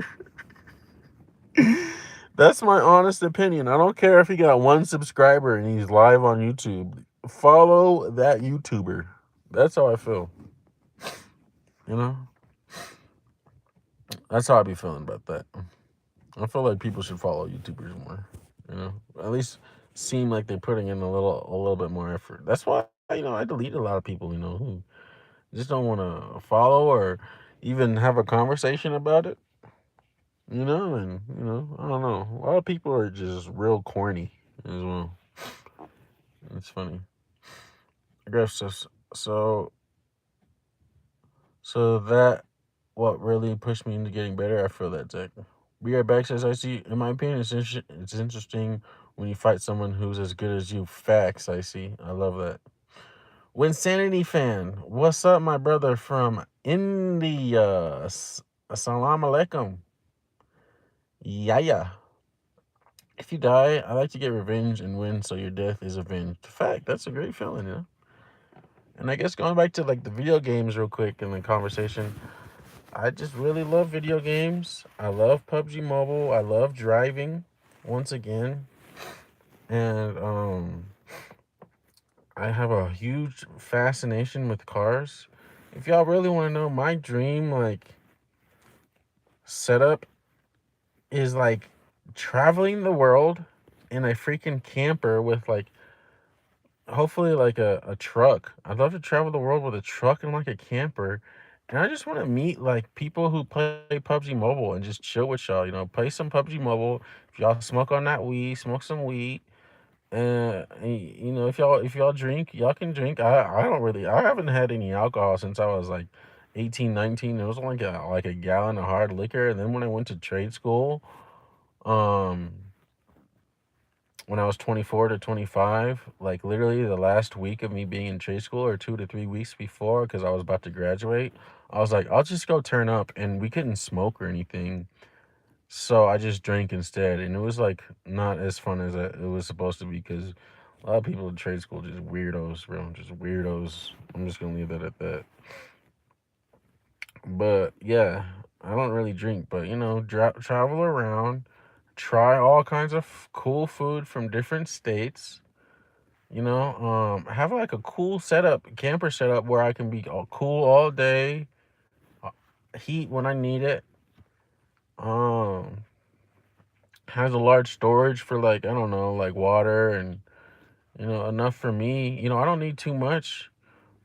That's my honest opinion. I don't care if he got one subscriber and he's live on YouTube. Follow that YouTuber. That's how I feel. You know, that's how I be feeling about that. I feel like people should follow YouTubers more. You know, at least seem like they're putting in a little bit more effort. That's why I delete a lot of people. Who just don't want to follow or even have a conversation about it. And I don't know. A lot of people are just real corny as well. It's funny. I guess so so that what really pushed me into getting better. I feel that, Zach. Be right back. Says I see. In my opinion, it's interesting when you fight someone who's as good as you. Facts. I see. I love that. Winsanity fan, what's up, my brother from India? Assalamu alaikum. Yeah, yeah. If you die, I like to get revenge and win, so your death is avenged. Fact. That's a great feeling. And I guess going back to like the video games real quick in the conversation, I just really love video games. I love PUBG Mobile. I love driving once again. And I have a huge fascination with cars. If y'all really want to know, my dream like setup is like traveling the world in a freaking camper with like hopefully like a truck. I'd love to travel the world with a truck and like a camper. And I just want to meet like people who play PUBG Mobile and just chill with y'all. Play some PUBG Mobile. If y'all smoke on that weed, smoke some weed. And if y'all drink, y'all can drink. I haven't had any alcohol since I was like 18, 19. It was only like a gallon of hard liquor. And then when I went to trade school, um, when I was 24 to 25, like literally the last week of me being in trade school or 2 to 3 weeks before, because I was about to graduate, I was like, I'll just go turn up. And we couldn't smoke or anything. So I just drank instead. And it was like not as fun as it was supposed to be because a lot of people in trade school just weirdos, bro. Just weirdos. I'm just going to leave that at that. But yeah, I don't really drink, but travel around, try all kinds of cool food from different states. Have like a cool setup, camper setup where I can be all cool all day, uh, heat when I need it. Um, has a large storage for like I don't know, like water and enough for me. I don't need too much,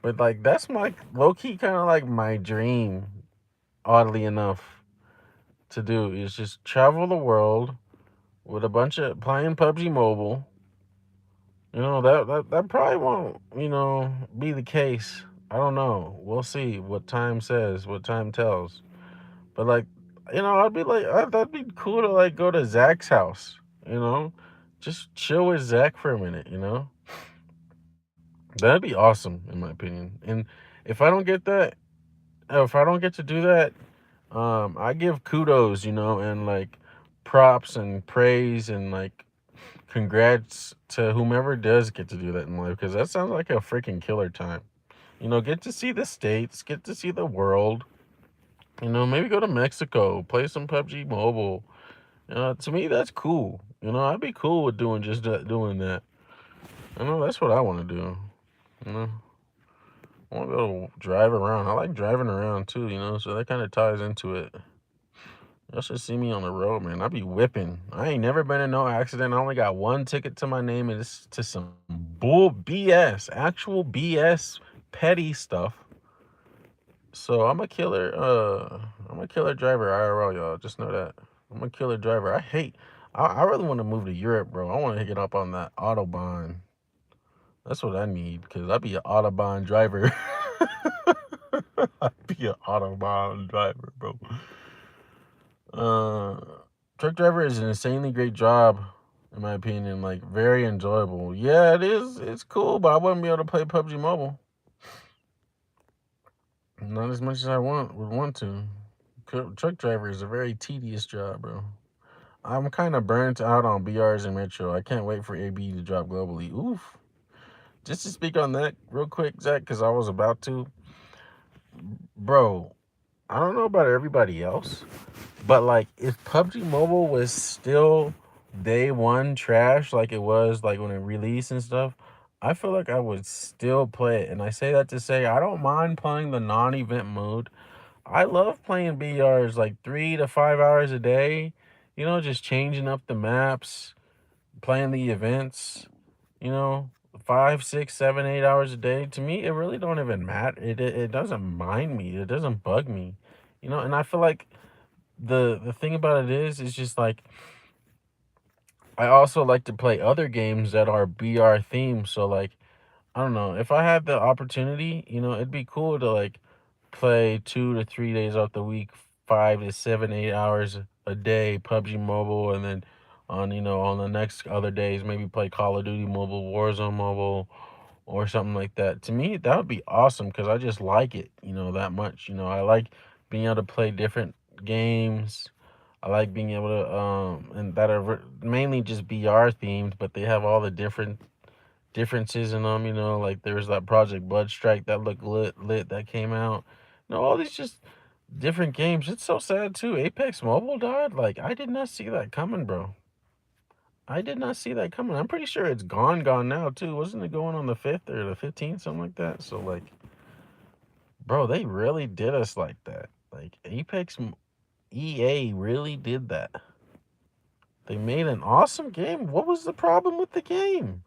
but like that's my low key kind of like my dream. Oddly enough, to do is just travel the world with a bunch of playing PUBG Mobile. That probably won't be the case. I don't know. We'll see what time says, what time tells. But like, I'd be like, that'd be cool to like go to Zach's house. You know, just chill with Zach for a minute. That'd be awesome in my opinion. And if I don't get that, if I don't get to do that, I give kudos, and like props and praise and like congrats to whomever does get to do that in life because that sounds like a freaking killer time. Get to see the states, get to see the world. Maybe go to Mexico, play some PUBG Mobile. To me that's cool. I'd be cool with doing that. That's what I want to do. You know, I want to go drive around. I like driving around too. So that kind of ties into it. Y'all should see me on the road, man. I be whipping. I ain't never been in no accident. I only got one ticket to my name, and it's to some bull BS, actual BS, petty stuff. So I'm a killer driver IRL, y'all. Just know that. I'm a killer driver. I really want to move to Europe, bro. I want to get up on that Autobahn. That's what I need, because I'd be an Autobahn driver. I'd be an Autobahn driver, bro. Uh, Truck driver is an insanely great job, in my opinion. Like very enjoyable. Yeah, it is. It's cool, but I wouldn't be able to play PUBG Mobile. Not as much as I would want to. Truck driver is a very tedious job, bro. I'm kind of burnt out on BRs and Metro. I can't wait for AB to drop globally. Oof. Just to speak on that real quick, Zach, because I was about to. Bro, I don't know about everybody else, but like if PUBG Mobile was still day one trash like it was like when it released and stuff, I feel like I would still play it. And I say that to say I don't mind playing the non-event mode. I love playing BRs like 3 to 5 hours a day. You know, just changing up the maps, playing the events. You know, 5, 6, 7, 8 hours a day. To me, it really don't even matter. It doesn't mind me. It doesn't bug me. You know, and I feel like the thing about it is just like I also like to play other games that are BR themed. So like I don't know if I had the opportunity, you know, it'd be cool to like play 2 to 3 days out the week, 5 to 7, 8 hours a day, PUBG Mobile, and then on on the next other days maybe play Call of Duty Mobile, Warzone Mobile, or something like that. To me, that would be awesome because I just like it, that much. I like being able to play different games. I like being able to and that are mainly just BR themed, but they have all the differences in them. Like there was that Project Blood Strike that looked lit that came out. All these just different games. It's so sad too. Apex Mobile died. Like I did not see that coming, bro. I did not see that coming. I'm pretty sure it's gone now too. Wasn't it going on the 5th or the 15th, something like that? So like, bro, they really did us like that. Like EA really did that. They made an awesome game. What was the problem with the game?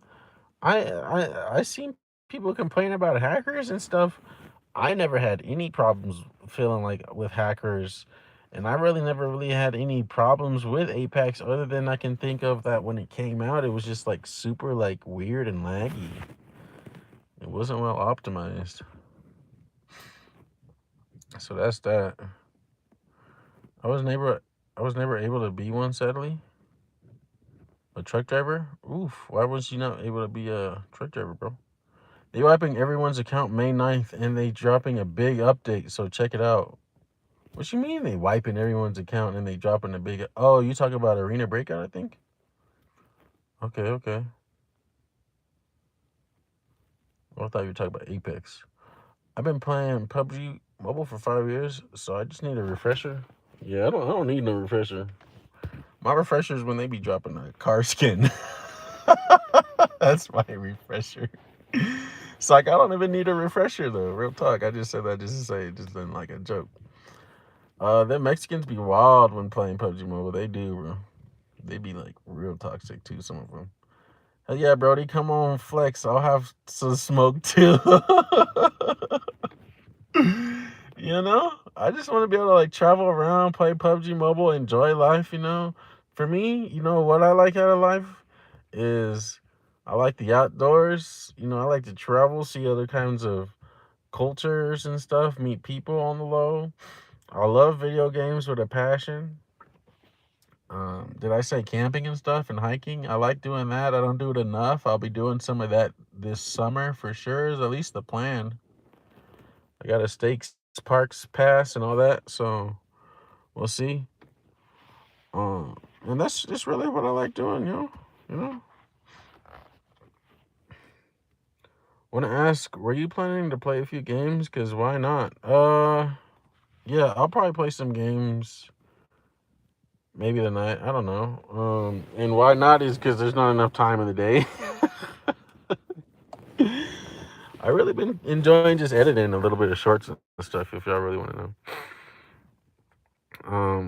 I seen people complain about hackers and stuff. I never had any problems feeling like with hackers, and I really never really had any problems with Apex other than I can think of that when it came out, it was just like super like weird and laggy. It wasn't well optimized. So that's that. I was never I was never able to be one, sadly. A truck driver? Oof, why was you not able to be a truck driver, bro? They wiping everyone's account May 9th, and they dropping a big update, so check it out. What you mean they wiping everyone's account and they dropping a big? Oh, you talking about Arena Breakout? I think. Okay, okay. Well, I thought you were talking about Apex. I've been playing PUBG Mobile for 5 years, so I just need a refresher. Yeah, I don't need no refresher. My refreshers when they be dropping a car skin. That's my refresher. It's like I don't even need a refresher though. Real talk. I just said that just to say it, just been like a joke. Them Mexicans be wild when playing PUBG Mobile. They do, bro. They be like real toxic too. Some of them. Hell yeah, Brody, come on, flex. I'll have some smoke too. I just want to be able to like travel around, play PUBG Mobile, enjoy life. For me, what I like out of life is I like the outdoors. I like to travel, see other kinds of cultures and stuff, meet people on the low. I love video games with a passion. Did I say camping and stuff and hiking? I like doing that. I don't do it enough. I'll be doing some of that this summer for sure. Is at least the plan. I got a Stakes Parks pass and all that, so we'll see. And that's just really what I like doing. You know. Want to ask, were you planning to play a few games? Cause why not? Yeah, I'll probably play some games. Maybe tonight. I don't know. And why not is because there's not enough time in the day. I really been enjoying just editing a little bit of shorts and stuff. If y'all really want to know.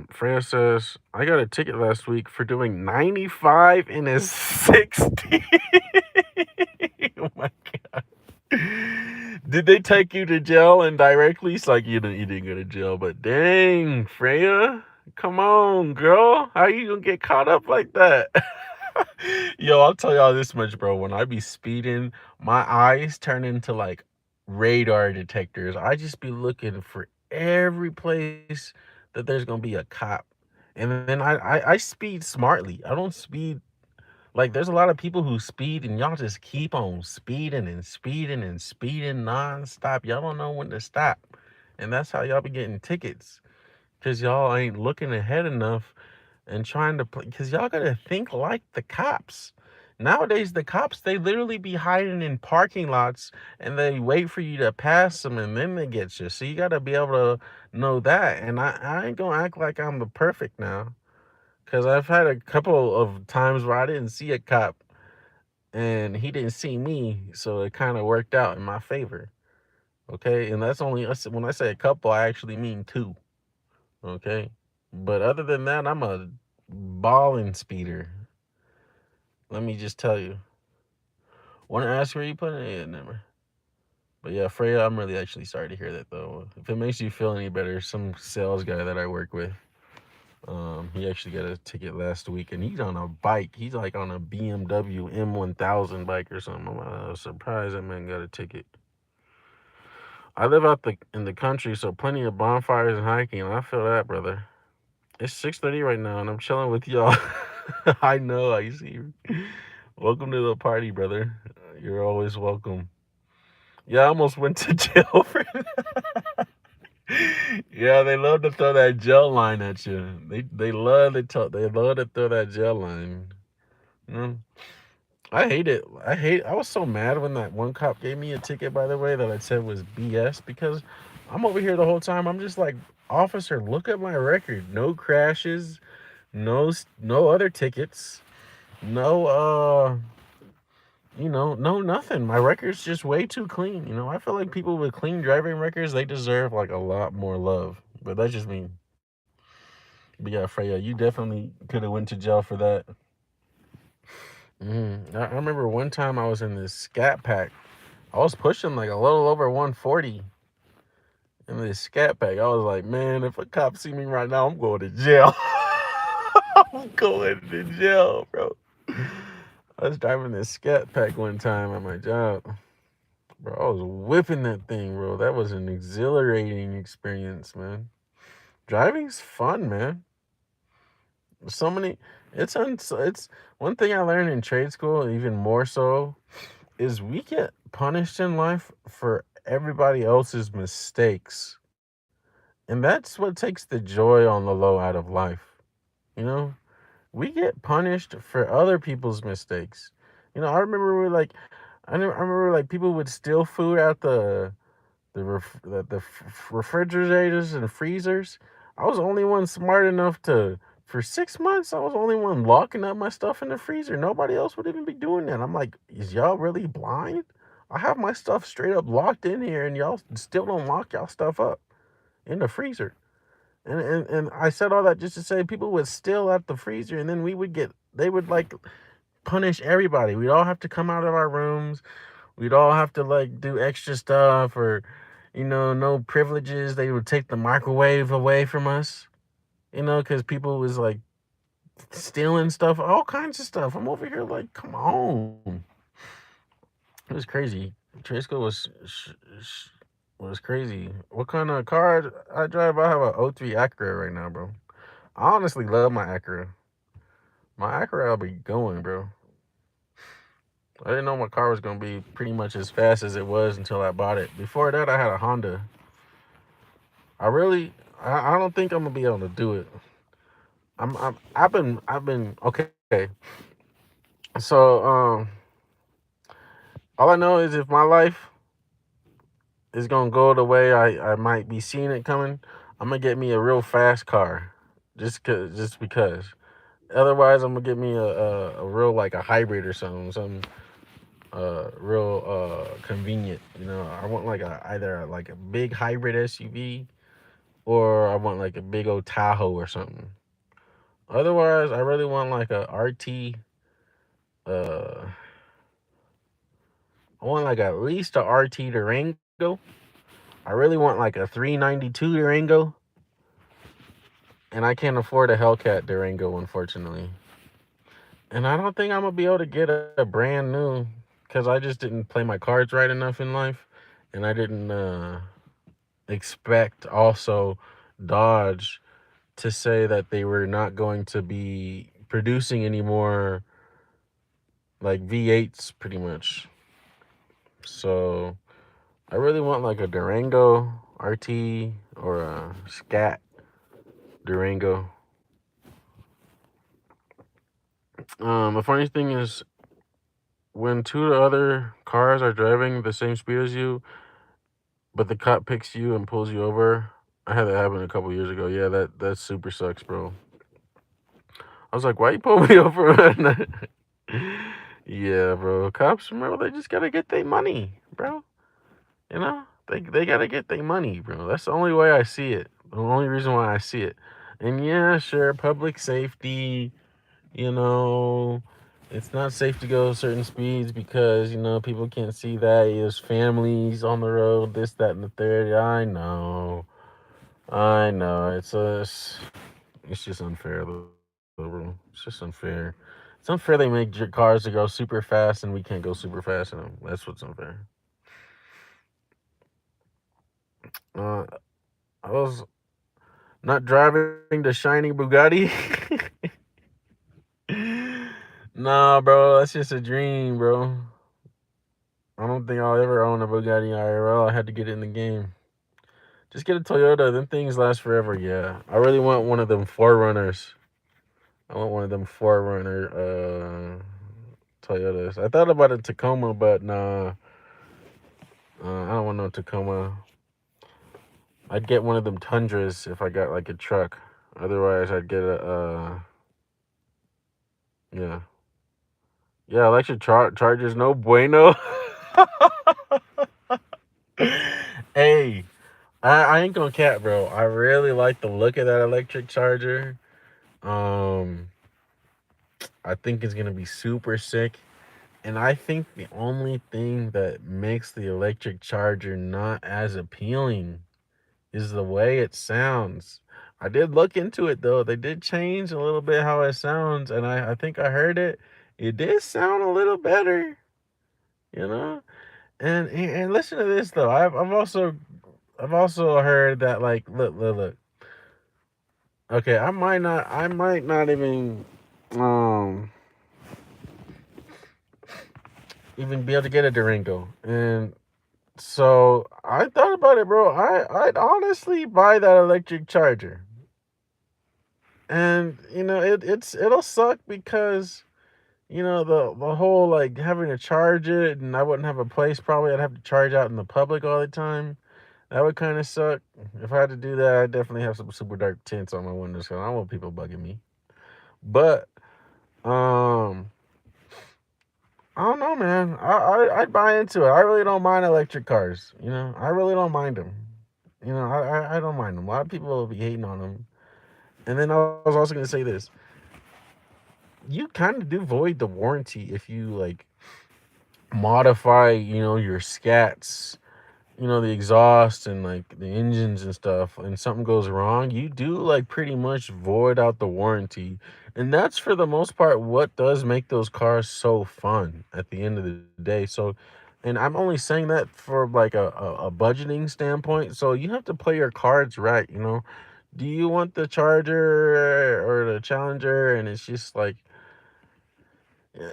Freya says I got a ticket last week for doing 95 in a 60. Oh my god! Did they take you to jail indirectly? It's like you didn't go to jail, but dang, Freya, come on, girl, how you gonna get caught up like that? Yo, I'll tell y'all this much, bro. When I be speeding, my eyes turn into like radar detectors. I just be looking for every place that there's gonna be a cop. And then I speed smartly. I don't speed like there's a lot of people who speed and y'all just keep on speeding and speeding and speeding nonstop. Y'all don't know when to stop. And that's how y'all be getting tickets. Cause y'all ain't looking ahead enough and trying to play, because y'all gotta think like the cops. Nowadays, the cops, they literally be hiding in parking lots and they wait for you to pass them and then they get you. So you gotta be able to know that. And I ain't gonna act like I'm the perfect now, because I've had a couple of times where I didn't see a cop and he didn't see me. So it kind of worked out in my favor. Okay. And that's only us. When I say a couple, I actually mean two. Okay. But other than that, I'm a balling speeder. Let me just tell you. Want to ask where you put it? Yeah, never. But yeah, Freya, I'm really actually sorry to hear that though. If it makes you feel any better, some sales guy that I work with, he actually got a ticket last week, and he's on a bike. He's like on a BMW M1000 bike or something. I'm surprised that man got a ticket. I live out in the country, so plenty of bonfires and hiking. I feel that, brother. It's 6:30 right now, and I'm chilling with y'all. I know. I see. Welcome to the party, brother. You're always welcome. Yeah, I almost went to jail for that. Yeah, they love to throw that jail line at you. They love to throw that jail line. You know? I hate it. I was so mad when that one cop gave me a ticket, by the way, that I said was BS, because I'm over here the whole time. I'm just like, officer, look at my record. No crashes, no other tickets. No no nothing. My record's just way too clean. I feel like people with clean driving records, they deserve like a lot more love. But that's just me. But yeah, Freya, you definitely could have went to jail for that. I remember one time I was in this scat pack. I was pushing like a little over 140 in this scat pack. I was like, man, if a cop see me right now, I'm going to jail. I'm going to jail, bro. I was driving this scat pack one time at my job. Bro, I was whipping that thing, bro. That was an exhilarating experience, man. Driving's fun, man. So many. It's one thing I learned in trade school, even more so, is we get punished in life for everybody else's mistakes, and that's what takes the joy on the low out of life. You know, we get punished for other people's mistakes. I remember I remember like people would steal food out the refrigerators and freezers. I was the only one smart enough to, for 6 months, I was the only one locking up my stuff in the freezer. Nobody else would even be doing that. I'm like, is y'all really blind? I have my stuff straight up locked in here, and y'all still don't lock y'all stuff up in the freezer. And I said all that just to say people would steal out the freezer, and then they would like punish everybody. We'd all have to come out of our rooms. We'd all have to like do extra stuff, or no privileges. They would take the microwave away from us, because people was like stealing stuff, all kinds of stuff. I'm over here like, come on. It was crazy. Trade school was crazy. What kind of car I drive? I have a '03 Acura right now, bro. I honestly love my Acura. My Acura, I'll be going, bro. I didn't know my car was gonna be pretty much as fast as it was until I bought it. Before that, I had a Honda. I don't think I'm gonna be able to do it. I've been okay. So all I know is if my life is gonna go the way I might be seeing it coming, I'm gonna get me a real fast car, just because. Otherwise, I'm gonna get me a real like a hybrid or something real convenient. I want like either like a big hybrid SUV, or I want like a big old Tahoe or something. Otherwise, I really want like a RT. Uh, I want like at least a RT Durango. I really want like a 392 Durango, and I can't afford a Hellcat Durango, unfortunately. And I don't think I'm gonna be able to get a brand new, because I just didn't play my cards right enough in life, and I didn't expect also Dodge to say that they were not going to be producing any more like V8s, pretty much. So I really want like a Durango RT or a Scat Durango. The funny thing is, when two other cars are driving the same speed as you, but the cop picks you and pulls you over. I had that happen a couple years ago. Yeah, that super sucks, bro. I was like, why you pull me over? Yeah, bro. Cops, remember, they just gotta get their money, bro. You know, they gotta get their money, bro. That's the only way I see it. The only reason why I see it. And yeah, sure, public safety. You know, it's not safe to go certain speeds because people can't see that. There's families on the road. This, that, and the third. I know. I know. It's just unfair, though, bro. It's just unfair. It's unfair they make your cars to go super fast and we can't go super fast in them. That's what's unfair. Uh, I was not driving the shiny Bugatti. Nah, bro, that's just a dream, bro. I don't think I'll ever own a Bugatti IRL. I had to get it in the game. Just get a Toyota. Them things last forever. Yeah, I really want one of them Forerunners. I want one of them Forerunner Toyotas. I thought about a Tacoma, but nah, I don't want no Tacoma. I'd get one of them Tundras if I got like a truck. Otherwise, I'd get yeah, yeah, electric chargers. No bueno. Hey, I ain't gonna cap, bro. I really like the look of that electric charger. Um, I think it's gonna be super sick. And I think the only thing that makes the electric charger not as appealing is the way it sounds. I did look into it though. They did change a little bit how it sounds, and I think I heard it. It did sound a little better, you know. And listen to this though. I've also heard that, like, look. Okay, I might not um even be able to get a Durango. And so I thought about it, bro. I'd honestly buy that electric charger. And it'll suck because the whole, like, having to charge it, and I wouldn't have a place. Probably I'd have to charge out in the public all the time. That would kind of suck. If I had to do that, I'd definitely have some super dark tints on my windows because I don't want people bugging me. But um I don't know, man. I'd buy into it. I really don't mind electric cars. I really don't mind them. I don't mind them. A lot of people will be hating on them. And then I was also gonna say this: you kind of do void the warranty if you, like, modify, your scats, the exhaust and, like, the engines and stuff, and something goes wrong. You do, like, pretty much void out the warranty. And that's, for the most part, what does make those cars so fun at the end of the day. So, and I'm only saying that for, like, a budgeting standpoint. So you have to play your cards right. Do you want the Charger or the Challenger? And it's just like,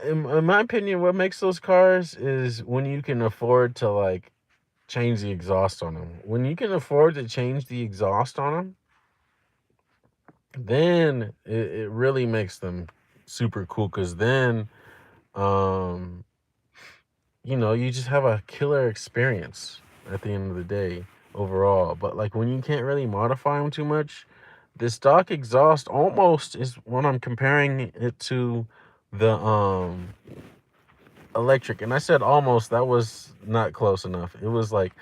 in my opinion, what makes those cars is when you can afford to, like, change the exhaust on them. When you can afford to change the exhaust on them, then it really makes them super cool. Because then, um, you just have a killer experience at the end of the day overall. But, like, when you can't really modify them too much, the stock exhaust almost is when I'm comparing it to the electric. And I said almost, that was not close enough. It was like,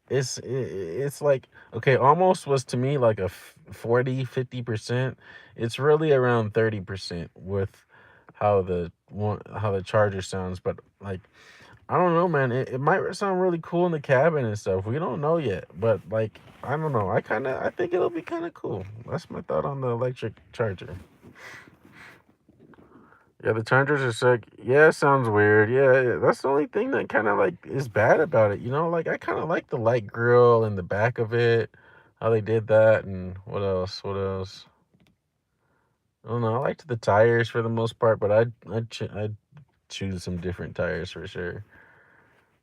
it's like, okay, almost was to me like a 40-50%. It's really around 30% with how the charger sounds. But, like, I don't know, man. It might sound really cool in the cabin and stuff. We don't know yet, but, like, I don't know. I think it'll be kind of cool. That's my thought on the electric charger. Yeah, the chargers are sick. Yeah, it sounds weird. Yeah, that's the only thing that kind of, like, is bad about it. Like, I kind of like the light grill and the back of it, how they did that, and what else? What else? I don't know. I liked the tires for the most part, but I'd choose some different tires for sure,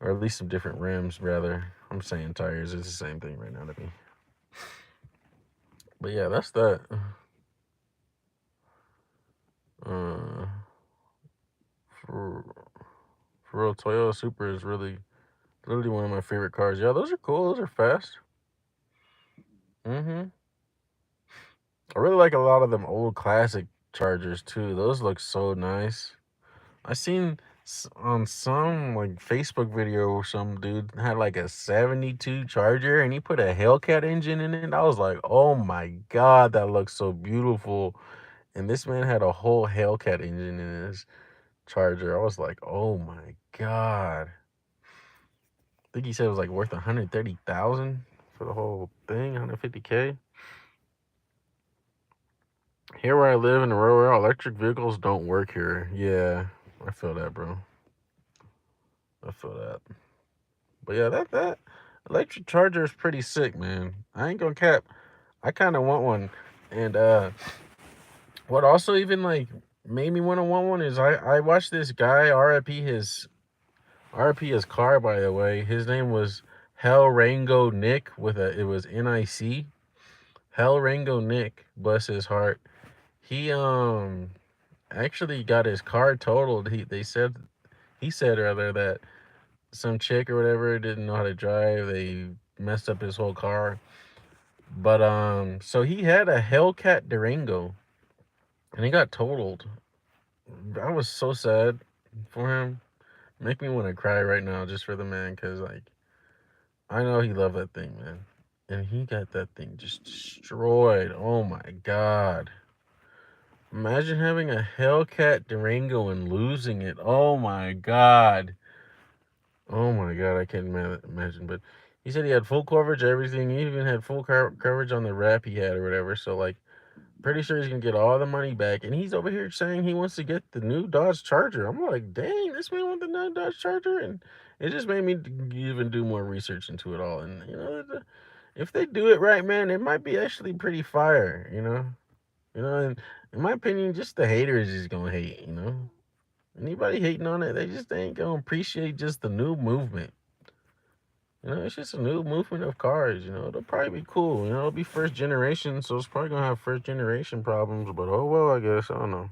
or at least some different rims rather. I'm saying tires. It's the same thing right now to me. But yeah, that's that. Uh, Toyota Supra is literally one of my favorite cars. Yeah, those are cool. Those are fast. Hmm. I really like a lot of them old classic Chargers too. Those look so nice. I seen on some like Facebook video some dude had like a 72 Charger and he put a Hellcat engine in it. I was like, "Oh my god, that looks so beautiful." And this man had a whole Hellcat engine in his Charger. I was like, "Oh my god." I think he said it was like worth 130,000 for the whole thing, 150K. Here where I live in the rural, electric vehicles don't work here. Yeah, I feel that, bro. I feel that. But yeah, that electric charger is pretty sick, man. I ain't gonna cap. I kind of want one. And what also even like made me want one is I watched this guy RIP his car, by the way. His name was Hell Rango Nick with a it was NIC. Hell Rango Nick, bless his heart. He actually got his car totaled. He said rather that some chick or whatever didn't know how to drive. They messed up his whole car. But so he had a Hellcat Durango and he got totaled. I was so sad for him. Make me want to cry right now just for the man, cause like I know he loved that thing, man. And he got that thing just destroyed. Oh my god. Imagine having a Hellcat Durango and losing it. Oh my god. Oh my god, I can't imagine. But he said he had full coverage, everything. He even had full coverage on the wrap he had or whatever. So like, pretty sure he's gonna get all the money back. And he's over here saying he wants to get the new Dodge Charger. I'm like, dang, this man want the new Dodge Charger, and it just made me even do more research into it all. And if they do it right, man, it might be actually pretty fire. And in my opinion, just the haters is gonna hate. Anybody hating on it, they just ain't gonna appreciate just the new movement. It's just a new movement of cars. It'll probably be cool. It'll be first generation, so it's probably gonna have first generation problems. But oh well, I guess I don't know.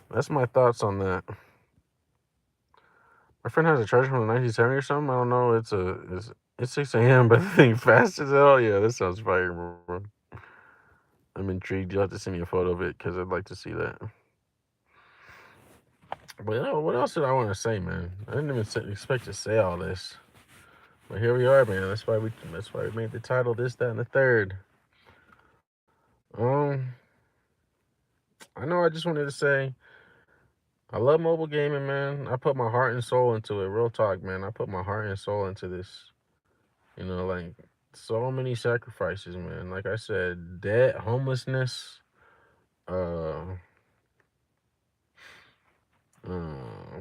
That's my thoughts on that. My friend has a Charger from the 1970 or something. I don't know. It's 6 a.m. But the thing fast as hell. Yeah, this sounds fire, bro. I'm intrigued. You'll have to send me a photo of it because I'd like to see that. But what else did I want to say, man? I didn't even expect to say all this. But here we are, man. That's why we made the title this, that, and the third. Um, I know I just wanted to say I love mobile gaming, man. I put my heart and soul into it. Real talk, man. I put my heart and soul into this. Like so many sacrifices, man. Like I said, debt, homelessness, uh, uh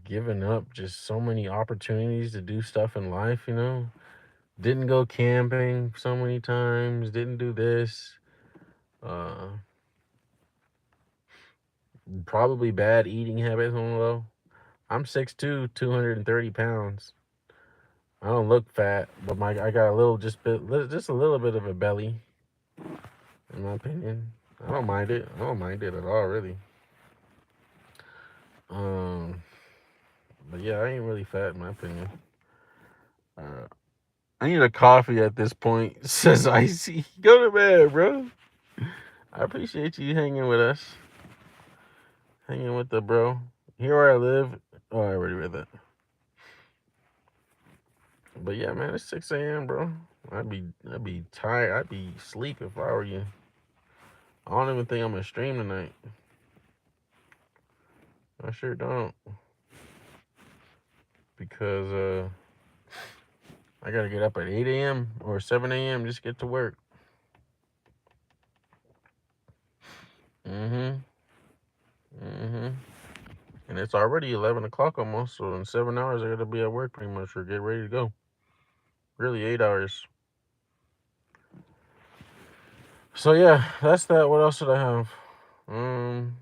giving up just so many opportunities to do stuff in life. Didn't go camping so many times, didn't do this. Uh Probably bad eating habits on the low. I'm 6'2", 230 pounds. I don't look fat, but I got just a little bit of a belly, in my opinion. I don't mind it. I don't mind it at all, really. Um, but yeah, I ain't really fat in my opinion. Uh, I need a coffee at this point. Says Icy. Go to bed, bro. I appreciate you hanging with us, hanging with the bro. Here where I live. Oh, I already read that. But yeah, man, it's 6 a.m., bro. I'd be tired. I'd be asleep if I were you. I don't even think I'm gonna stream tonight. I sure don't. Because I gotta get up at 8 a.m. or 7 a.m. just get to work. Mm-hmm. Mm-hmm. And it's already 11 o'clock almost, so in 7 hours I gotta be at work pretty much or get ready to go. Really 8 hours. So yeah, that's that. What else should I have? Um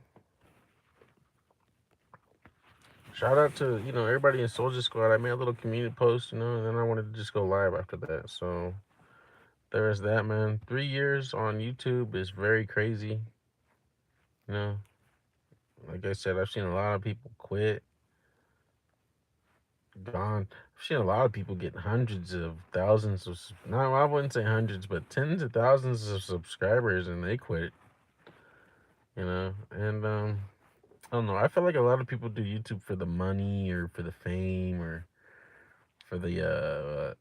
Shout out to, everybody in Soldier Squad. I made a little community post, and then I wanted to just go live after that. So there's that, man. 3 years on YouTube is very crazy. You know, Like I said, I've seen a lot of people quit, gone. I've seen a lot of people get hundreds of thousands of, no, I wouldn't say hundreds, but tens of thousands of subscribers and they quit, you know? And, I don't know. I feel like a lot of people do YouTube for the money or for the fame or for the,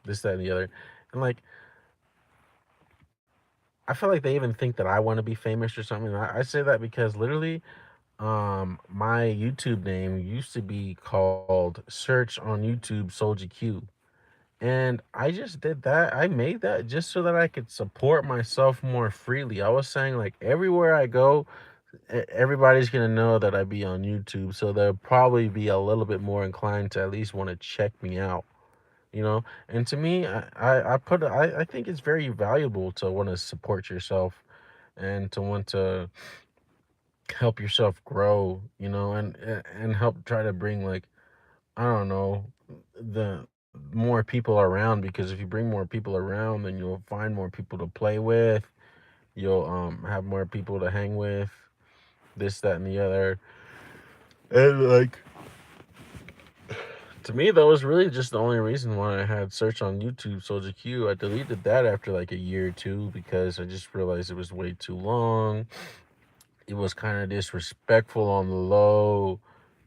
this, that, and the other. And like, I feel like they even think that I want to be famous or something. I say that because literally, my YouTube name used to be called Search on YouTube Soldier Q. And I just did that. I made that just so that I could support myself more freely. I was saying, like, everywhere I go, everybody's going to know that I be on YouTube. So they'll probably be a little bit more inclined to at least want to check me out, you know? And to me, I think it's very valuable to want to support yourself and to want to help yourself grow, you know, and help try to bring, like, I don't know, the more people around, because if you bring more people around, then you'll find more people to play with. You'll have more people to hang with, this, that, and the other. And like, to me, that was really just the only reason why I had search on YouTube Soldier Q. I deleted that after like a year or two because I just realized it was way too long. It was kind of disrespectful on the low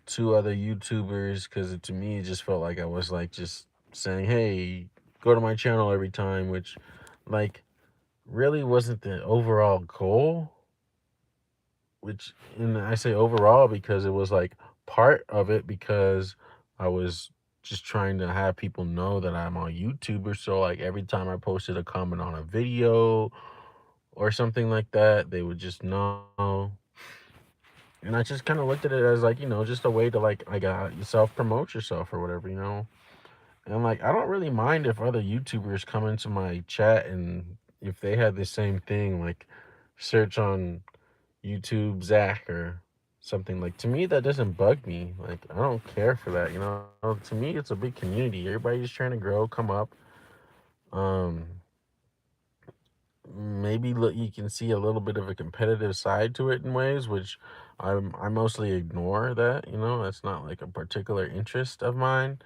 to other YouTubers because to me it just felt like I was like just saying, "Hey, go to my channel every time," which like really wasn't the overall goal. Which, and I say overall because it was like part of it because I was just trying to have people know that I'm a YouTuber. So like every time I posted a comment on a video or something like that, they would just know. And I just kind of looked at it as like, just a way to like self promote yourself or whatever, you know. And like I don't really mind if other YouTubers come into my chat and if they had the same thing, like search on YouTube Zach or something. Like to me that doesn't bug me. Like I don't care for that, you know. To me it's a big community. Everybody's trying to grow, come up. Um Maybe you can see a little bit of a competitive side to it in ways which I mostly ignore that, you know. That's not like a particular interest of mine.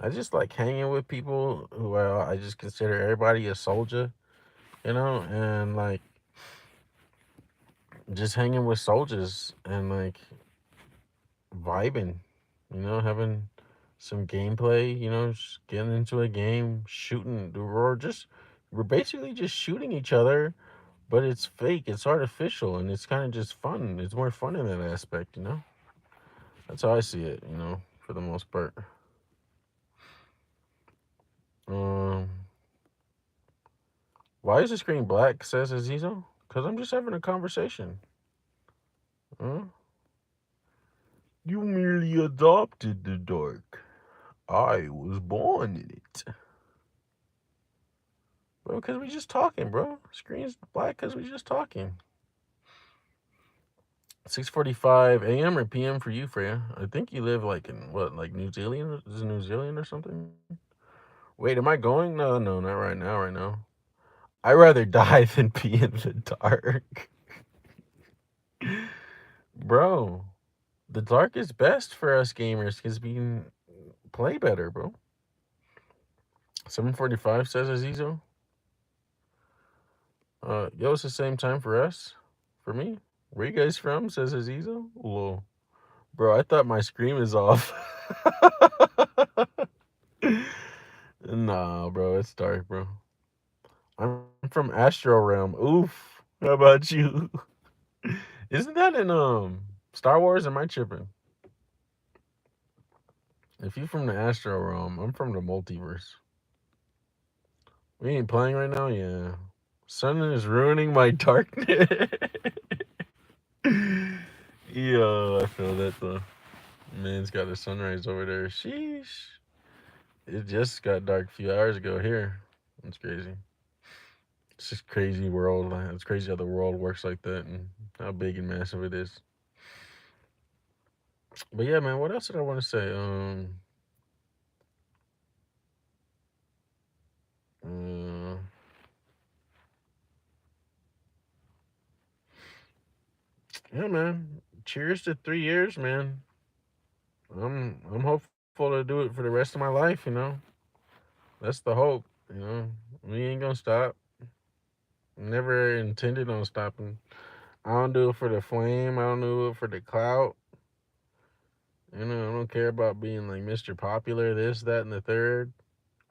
I just like hanging with people who I just consider everybody a soldier, you know, and like just hanging with soldiers and like vibing, you know, having some gameplay, you know, just getting into a game, shooting. We're basically just shooting each other, but it's fake, it's artificial, and it's kind of just fun. It's more fun in that aspect, you know. That's how I see it, you know, for the most part. Um, why is the screen black? Says Azizo. Cause I'm just having a conversation. Huh? You merely adopted the dark. I was born in it. Bro, because we just talking, bro. Screen's black because we just talking. 6:45 a.m. or p.m. for you, Freya. I think you live like in what, like New Zealand? Is it New Zealand or something? Wait, am I going? No, no, not right now. Right now, I'd rather die than be in the dark, bro. The dark is best for us gamers because we can play better, bro. 7:45 says Azizo. Yo, it's the same time for us. For me. Where you guys from? Says Azizo. Whoa. Bro, I thought my screen was off. Nah, bro, it's dark, bro. I'm from Astro Realm. Oof. How about you? Isn't that in Star Wars? Am I tripping? If you from the Astro Realm, I'm from the multiverse. We ain't playing right now? Yeah. Sun is ruining my darkness. Yo, I feel that though. Man's got a sunrise over there. Sheesh. It just got dark a few hours ago here. That's crazy. It's just crazy world. It's crazy how the world works like that and how big and massive it is. But yeah, man, what else did I want to say? Uh, Yeah, man. Cheers to 3 years, man. I'm hopeful to do it for the rest of my life. That's the hope. You know, we ain't gonna stop. Never intended on stopping. I don't do it for the flame. I don't do it for the clout. I don't care about being like Mr. Popular, this, that, and the third.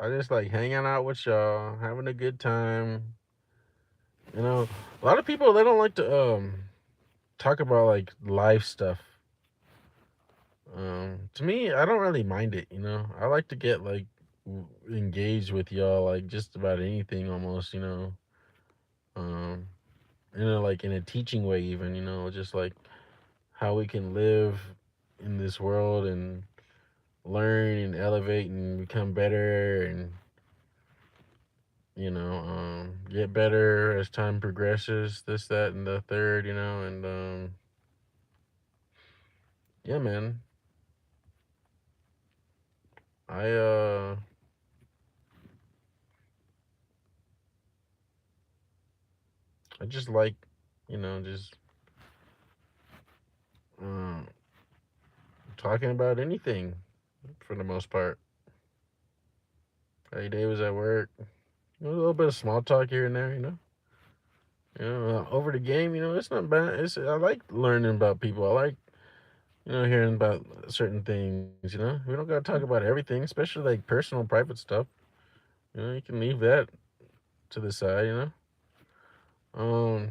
I just like hanging out with y'all, having a good time. A lot of people they don't like to talk about like life stuff. To me, I don't really mind it. I like to get like engaged with y'all, like just about anything almost. Um, like in a teaching way, even. Just like how we can live in this world and learn and elevate and become better and get better as time progresses, this, that, and the third, and yeah, man, I I just like, just um talking about anything for the most part. How your day was at work, a little bit of small talk here and there, over the game, it's not bad. I like learning about people. I like hearing about certain things. We don't gotta talk about everything, especially like personal, private stuff. You can leave that to the side. Um,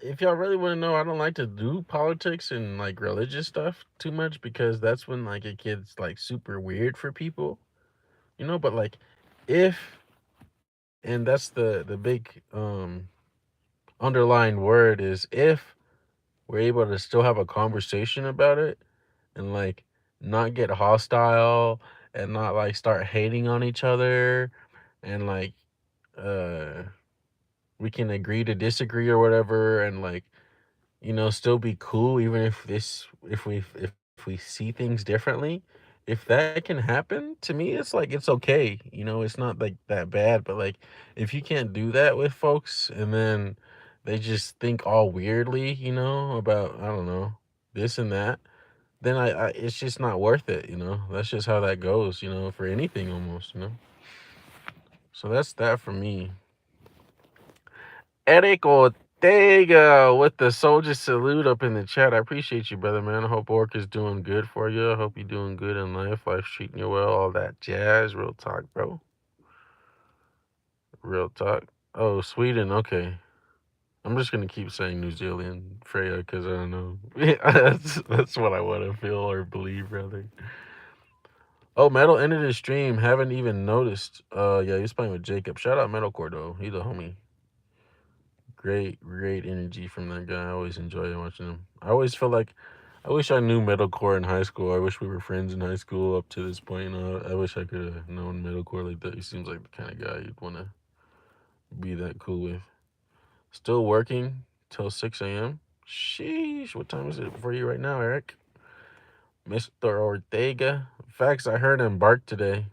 if y'all really want to know, I don't like to do politics and like religious stuff too much because that's when like it gets like super weird for people. But like if and that's the big underlying word is if we're able to still have a conversation about it and like not get hostile and not like start hating on each other and like uh we can agree to disagree or whatever and like still be cool even if we see things differently. If that can happen, to me it's okay. It's not like that bad, but like if you can't do that with folks and then they just think all weirdly, about I don't know, this and that, then I it's just not worth it. That's just how that goes, for anything almost. So that's that for me. Eric Ortega with the soldier salute up in the chat. I appreciate you, brother, man. I hope work is doing good for you. I hope you're doing good in life. Life's treating you well. All that jazz. Real talk, bro. Real talk. Oh, Sweden. Okay. I'm just gonna keep saying New Zealand, Freya, because I don't know. That's what I want to feel or believe, rather. Oh, Metal ended his stream. Haven't even noticed. Yeah, he was playing with Jacob. Shout out Metalcore though. He's a homie. Great energy from that guy. I always enjoy watching him. I always feel like I wish I knew metalcore in high school. I wish we were friends in high school up to this point. I wish I could have known metalcore like that. He seems like the kind of guy you'd want to be that cool with. Still working till 6 a.m. Sheesh. What time is it for you right now, Eric? Mr. Ortega. Facts, I heard him bark today.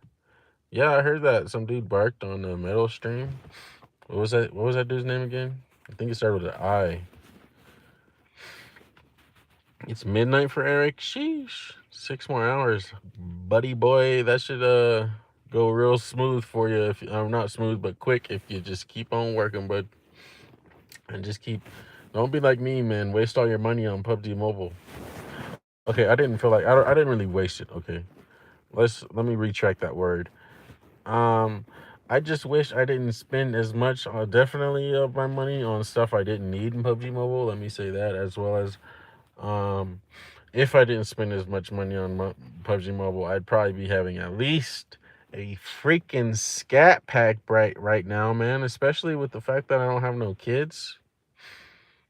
Yeah, I heard that some dude barked on the metal stream. What was that? What was that dude's name again? I think it started with an I. It's midnight for Eric. Sheesh. 6 more hours. Buddy boy, that should go real smooth for you if not smooth but quick if you just keep on working, bud. And just keep don't be like me, man. Waste all your money on PUBG Mobile. Okay, I didn't feel like I didn't really waste it, okay. Let me retract that word. Um I just wish I didn't spend as much definitely of my money on stuff I didn't need in PUBG Mobile. Let me say that as well as um if I didn't spend as much money on PUBG Mobile, I'd probably be having at least a freaking scat pack right now, man. Especially with the fact that I don't have no kids.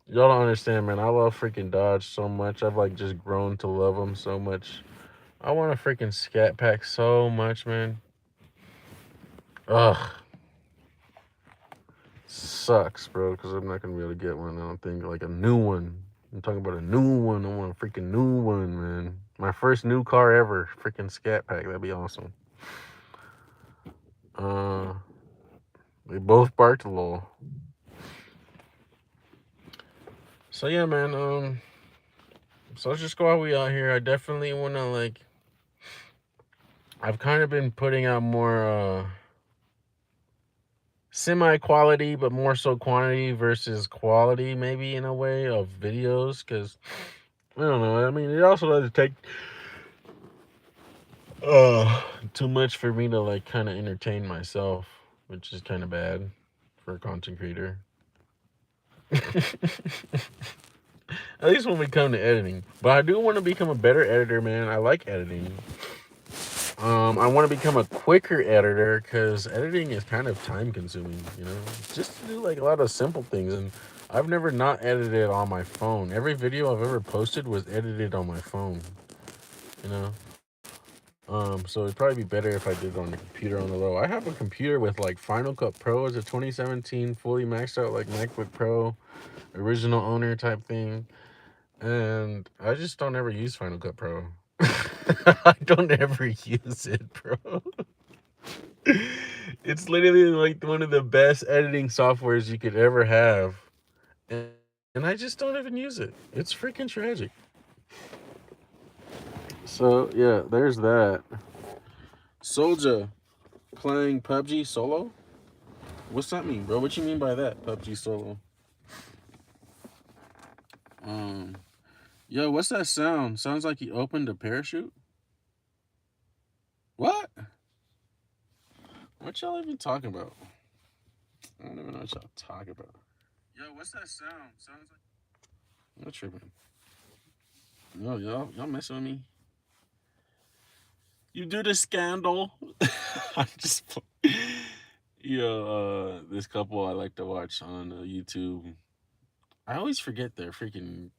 Y'all don't understand, man. I love freaking Dodge so much. I've like just grown to love them so much. I want a freaking scat pack so much, man. Ugh, sucks, bro. Because I'm not gonna be able to get one. I don't think like a new one. I'm talking about a new one. I want a freaking new one, man. My first new car ever. Freaking scat pack. That'd be awesome. Uh, they both barked a little. So yeah, man. So let's just go how we out here. I definitely wanna like. I've kind of been putting out more semi quality, but more so quantity versus quality, maybe in a way of videos, because I don't know. I mean, it also doesn't take uh too much for me to like kind of entertain myself, which is kind of bad for a content creator. At least when we come to editing. But I do want to become a better editor, man. I like editing. I want to become a quicker editor because editing is kind of time consuming, you know, just to do like a lot of simple things. And I've never not edited on my phone. Every video I've ever posted was edited on my phone, you know. So it'd probably be better if I did it on a computer on the low. I have a computer with like Final Cut Pro as a 2017, fully maxed out like MacBook Pro, original owner type thing. And I just don't ever use Final Cut Pro. I don't ever use it, bro. It's literally like one of the best editing softwares you could ever have. And I just don't even use it. It's freaking tragic. So, yeah, there's that. Soldier playing PUBG solo? What's that mean, bro? What you mean by that, PUBG solo? Um, yo, what's that sound? Sounds like you opened a parachute? What? What y'all even talking about? I don't even know what y'all talking about. Yo, what's that sound? Sounds like. I'm tripping. No, y'all messing with me. You do the scandal. I just, this couple I like to watch on YouTube. I always forget their freaking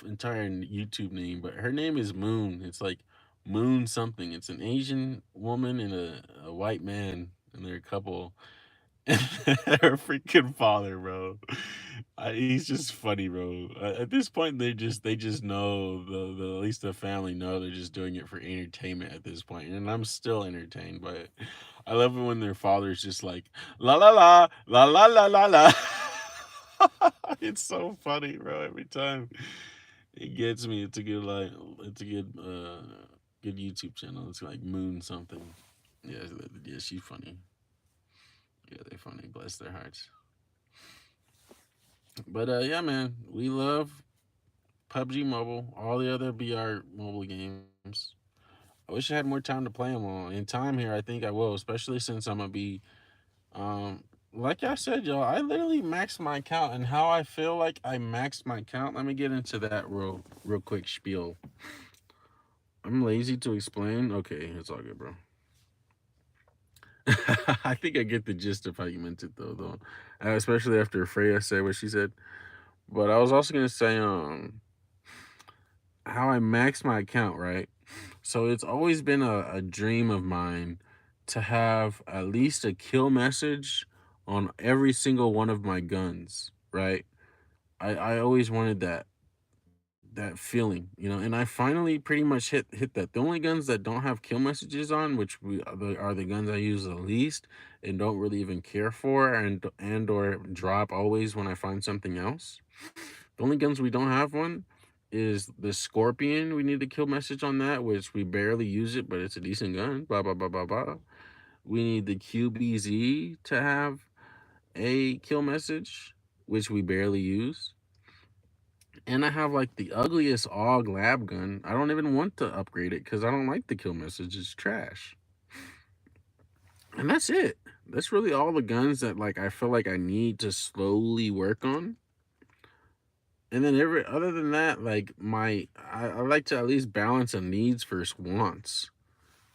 entire YouTube name, but her name is Moon. It's like Moon something. It's an Asian woman and a white man, and they're a couple. And her freaking father, bro. He's just funny, bro. At this point, they just know at least the family know they're just doing it for entertainment at this point, and I'm still entertained by it. I love it when their father's just like la la la la la la la la. It's so funny, bro. Every time it gets me. It's a good like it's a good YouTube channel. It's like Moon something. Yeah, yeah, she's funny. Yeah, they're funny. Bless their hearts. But yeah, man, we love PUBG Mobile, all the other BR mobile games. I wish I had more time to play them all. In time here, I think I will, especially since I'm gonna be, um, like I said, y'all. I literally maxed my account, and how I feel like I maxed my account. Let me get into that real quick spiel. I'm lazy to explain. Okay, it's all good, bro. I think I get the gist of how you meant it, though. Especially after Freya said what she said. But I was also gonna say, how I max my account, right? So it's always been a dream of mine to have at least a kill message on every single one of my guns, right? I always wanted that feeling, and I finally pretty much hit that. The only guns that don't have kill messages on, which are the guns I use the least and don't really even care for, and or drop always when I find something else. The only guns we don't have one is the Scorpion. We need the kill message on that, which we barely use it, but it's a decent gun. Blah blah blah blah blah. We need the QBZ to have a kill message, which we barely use. And I have like the ugliest AUG lab gun. I don't even want to upgrade it because I don't like the kill message. It's trash. And that's it. That's really all the guns that like I feel like I need to slowly work on. And then every other than that, like I like to at least balance a needs versus wants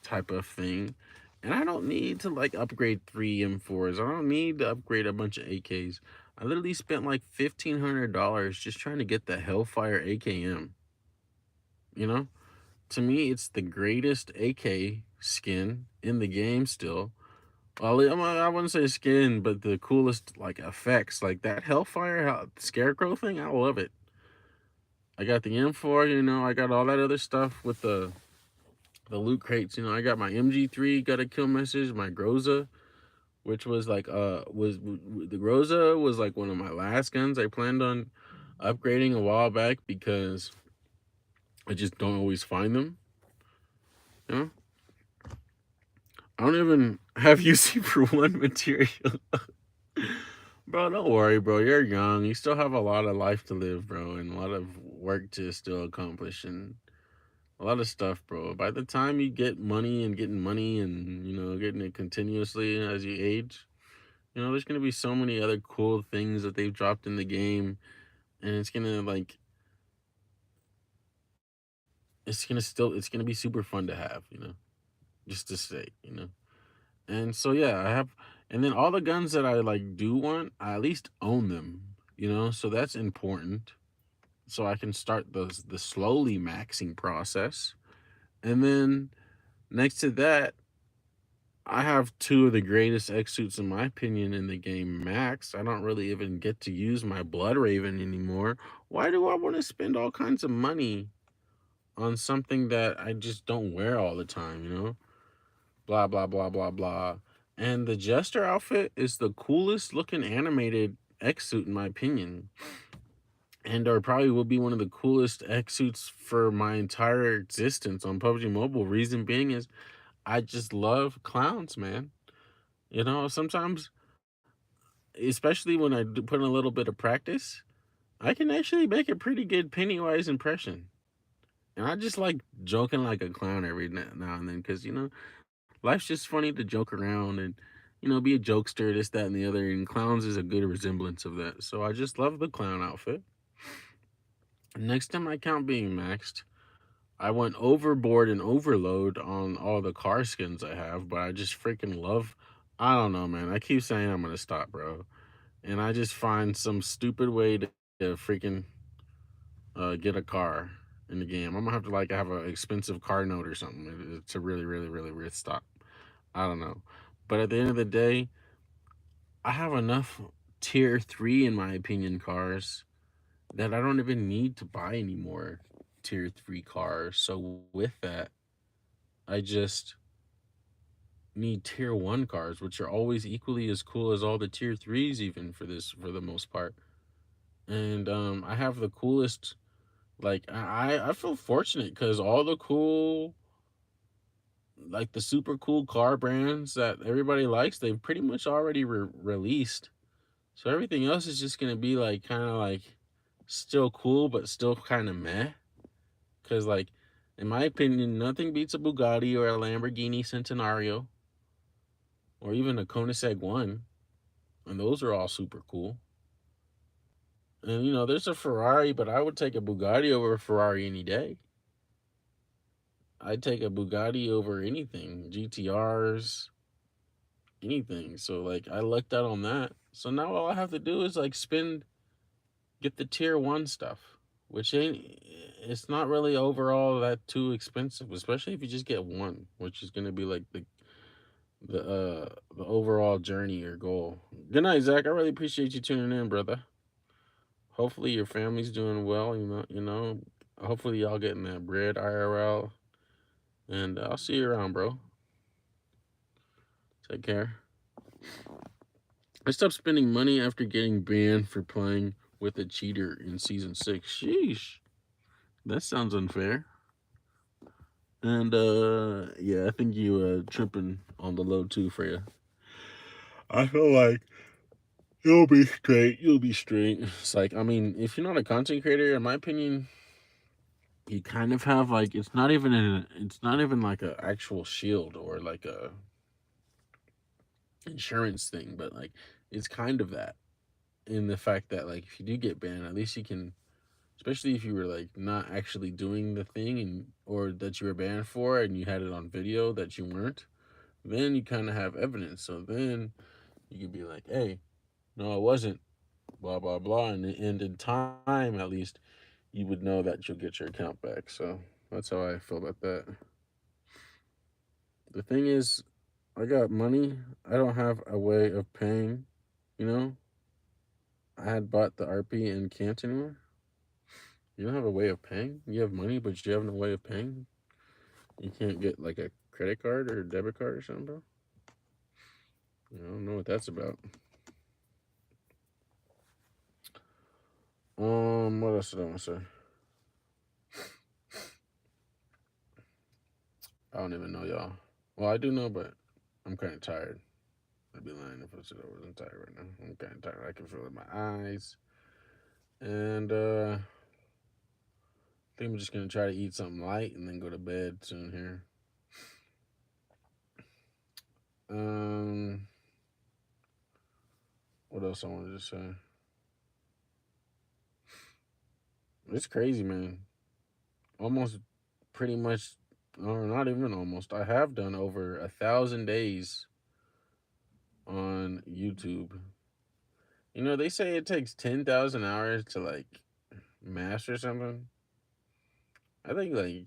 type of thing. And I don't need to like upgrade 3 M4s. I don't need to upgrade a bunch of AKs. I literally spent like $1,500 just trying to get the Hellfire AKM. You know? To me, it's the greatest AK skin in the game still. Well, I wouldn't say skin, but the coolest like effects, like that Hellfire Scarecrow thing. I love it. I got the M4, I got all that other stuff with the loot crates. I got my MG3, got a kill message, my Groza, which was like the Groza was like one of my last guns I planned on upgrading a while back because I just don't always find them. You know, I don't even have UC for one material. Bro, don't worry, bro. You're young. You still have a lot of life to live, bro, and a lot of work to still accomplish, and a lot of stuff, bro. By the time you get money and getting money and, getting it continuously as you age, there's going to be so many other cool things that they've dropped in the game. And it's going to be super fun to have, just to say. And so, yeah, and then all the guns that I like do want, I at least own them. So that's important. So I can start the slowly maxing process. And then next to that, I have two of the greatest X suits in my opinion in the game max. I don't really even get to use my Blood Raven anymore. Why do I want to spend all kinds of money on something that I just don't wear all the time? Blah blah blah blah blah. And the Jester outfit is the coolest looking animated X suit in my opinion. And or probably will be one of the coolest X suits for my entire existence on PUBG Mobile. Reason being is I just love clowns, man. Sometimes, especially when I put in a little bit of practice, I can actually make a pretty good Pennywise impression. And I just like joking like a clown every now and then because, life's just funny to joke around and, be a jokester, this, that, and the other. And clowns is a good resemblance of that. So I just love the clown outfit. Next time I count being maxed, I went overboard and overload on all the car skins I have, but I just freaking love. I don't know, man. I keep saying I'm gonna stop, bro, and I just find some stupid way to freaking get a car in the game. I'm gonna have to like have an expensive car note or something to really, really, really, really stop. I don't know, but at the end of the day, I have enough tier 3 in my opinion cars that I don't even need to buy any more tier 3 cars. So with that, I just need tier 1 cars, which are always equally as cool as all the tier 3s, even for the most part. And I have the coolest. Like I feel fortunate because all the cool, like the super cool car brands that everybody likes, they've pretty much already released. So everything else is just gonna be like kind of like still cool, but still kind of meh. Cause like, in my opinion, nothing beats a Bugatti or a Lamborghini Centenario or even a Koenigsegg One, and those are all super cool. And there's a Ferrari, but I would take a Bugatti over a Ferrari any day. I'd take a Bugatti over anything, GTRs, anything. So like, I lucked out on that. So now all I have to do is like get the tier 1 stuff, which ain't. It's not really overall that too expensive, especially if you just get one, which is gonna be like the overall journey or goal. Good night, Zach. I really appreciate you tuning in, brother. Hopefully your family's doing well. Hopefully y'all getting that bread IRL, and I'll see you around, bro. Take care. I stopped spending money after getting banned for playing with a cheater in season 6. Sheesh, that sounds unfair. And yeah, I think you tripping on the low too, Freya. I feel like you'll be straight. You'll be straight. It's like, I mean, if you're not a content creator, in my opinion, you kind of have like it's not even like a actual shield or like a insurance thing, but like it's kind of that in the fact that like if you do get banned, at least you can, especially if you were like not actually doing the thing and or that you were banned for and you had it on video that you weren't, then you kind of have evidence. So then you could be like, hey, no, I wasn't, blah blah blah, and in time at least you would know that you'll get your account back. So that's how I feel about that. The thing is, I got money. I don't have a way of paying. You know, I had bought the RP and can't anymore. You don't have a way of paying. You have money, but you have no way of paying. You can't get like a credit card or a debit card or something, bro. I don't know what that's about. What else did I want to say? I don't even know, y'all. Well, I do know, but I'm kind of tired. I'd be lying if I said I wasn't tired right now. I'm kind of tired. I can feel it in my eyes. And I think I'm just gonna try to eat something light and then go to bed soon here. Um, what else I wanted to say? It's crazy, man. Almost, pretty much, or not even almost. I have done over 1,000 days on YouTube. You know, they say it takes 10,000 hours to like master something. I think like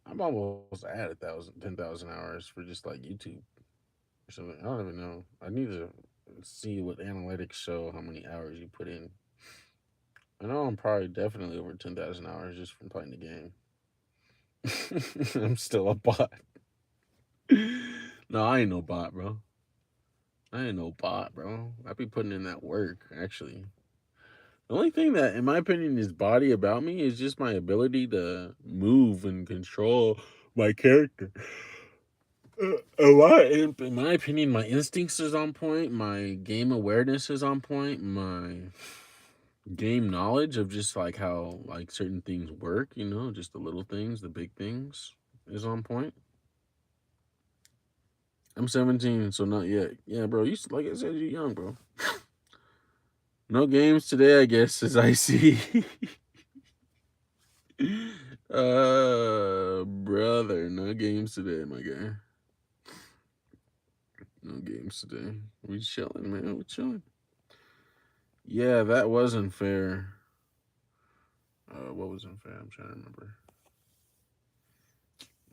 I'm almost at 10,000 hours for just like YouTube or something. I don't even know. I need to see what analytics show how many hours you put in. I know I'm probably definitely over 10,000 hours just from playing the game. I'm still a bot. No, I ain't no bot, bro. I ain't no bot, bro. I be putting in that work, actually. The only thing that, in my opinion, is body about me is just my ability to move and control my character. A lot. In my opinion, my instincts is on point. My game awareness is on point. My game knowledge of just like how like certain things work, you know, just the little things, the big things is on point. I'm 17, so not yet. Yeah, bro. Like I said, you're young, bro. No games today, I guess, as I see. Brother, no games today, my guy. No games today. We chilling, man. We chilling. Yeah, that wasn't fair. What was unfair? I'm trying to remember.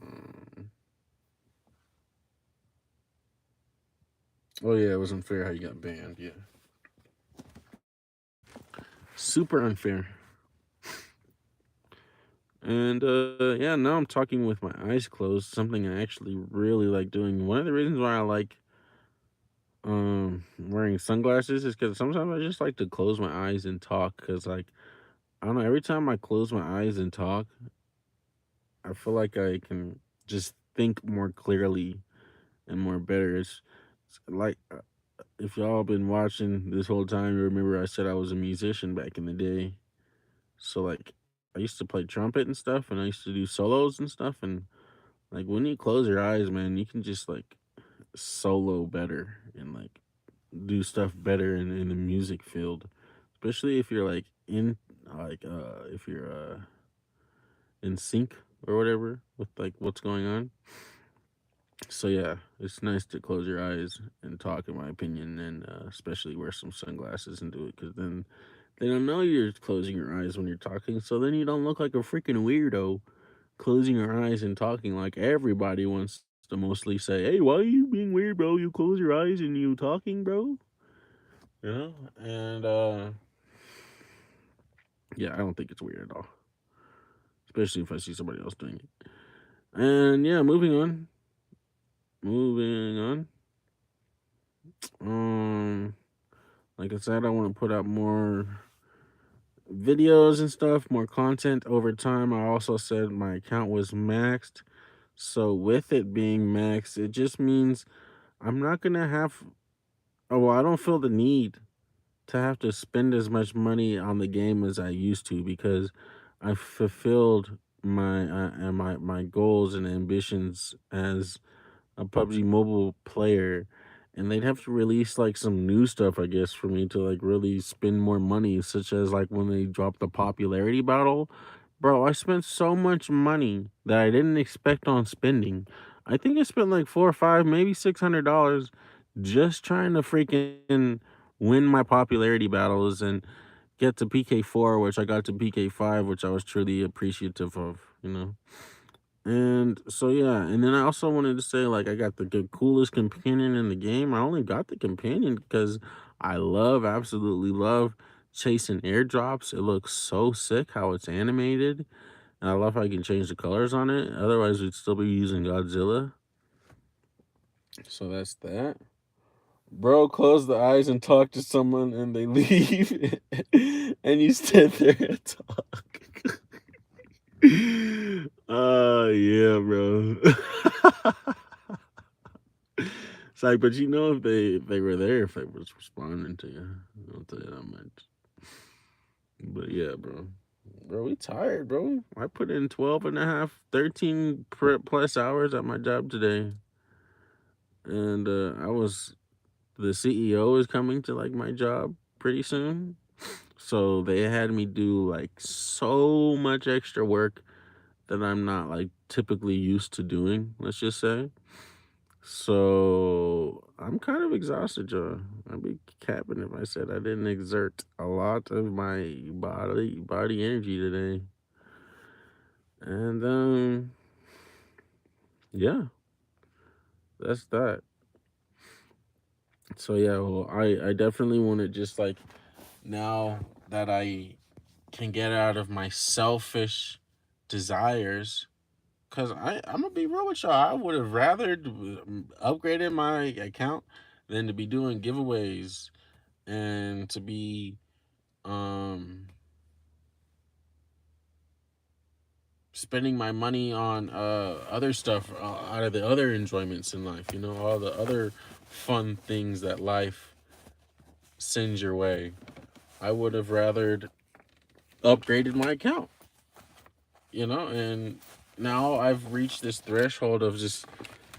Um, oh yeah, it was unfair how you got banned. Yeah, super unfair. And yeah, now I'm talking with my eyes closed. Something I actually really like doing. One of the reasons why I like wearing sunglasses is because sometimes I just like to close my eyes and talk. Cause like I don't know, every time I close my eyes and talk, I feel like I can just think more clearly and more better. It's like if y'all been watching this whole time, you remember I said I was a musician back in the day. So like I used to play trumpet and stuff, and I used to do solos and stuff. And like when you close your eyes, man, you can just like solo better and like do stuff better in the music field, especially if you're like in like if you're in sync or whatever with like what's going on. So yeah, it's nice to close your eyes and talk, in my opinion, and especially wear some sunglasses and do it because then they don't know you're closing your eyes when you're talking. So then you don't look like a freaking weirdo closing your eyes and talking like everybody wants to mostly say, "Hey, why are you being weird, bro? You close your eyes and you talking, bro." You know, and yeah, I don't think it's weird at all, especially if I see somebody else doing it. And yeah, moving on. Um, like I said, I want to put out more videos and stuff, more content over time. I also said my account was maxed. So with it being maxed, it just means I'm not gonna have oh well, I don't feel the need to have to spend as much money on the game as I used to because I fulfilled my goals and ambitions as a PUBG Mobile player, and they'd have to release like some new stuff, I guess, for me to like really spend more money, such as like when they dropped the popularity battle. Bro, I spent so much money that I didn't expect on spending. I think I spent like 4 or 5, maybe $600 just trying to freaking win my popularity battles and get to PK4, which I got to PK5, which I was truly appreciative of, you know. And so yeah, and then I also wanted to say like I got the coolest companion in the game. I only got the companion because I absolutely love chasing airdrops. It looks so sick how it's animated. And I love how you can change the colors on it. Otherwise we'd still be using Godzilla. So that's that. Bro, close the eyes and talk to someone and they leave and you stand there and talk. Yeah, bro. It's like, but you know, if they were there, if they was responding to you, I'll tell you that much. But yeah, bro. Bro, we tired, bro. I put in 12 and a half, 13 plus hours at my job today. And the CEO is coming to like my job pretty soon. So they had me do like so much extra work that I'm not like typically used to doing, let's just say. So I'm kind of exhausted, Joe. I'd be capping if I said I didn't exert a lot of my body energy today. And yeah, that's that. So yeah, well, I definitely want to just like now that I can get out of my selfish desires. Cause I'm gonna be real with y'all. I would have rather upgraded my account than to be doing giveaways and to be um spending my money on other stuff out of the other enjoyments in life. You know, all the other fun things that life sends your way. I would have rather upgraded my account. You know, and now I've reached this threshold of just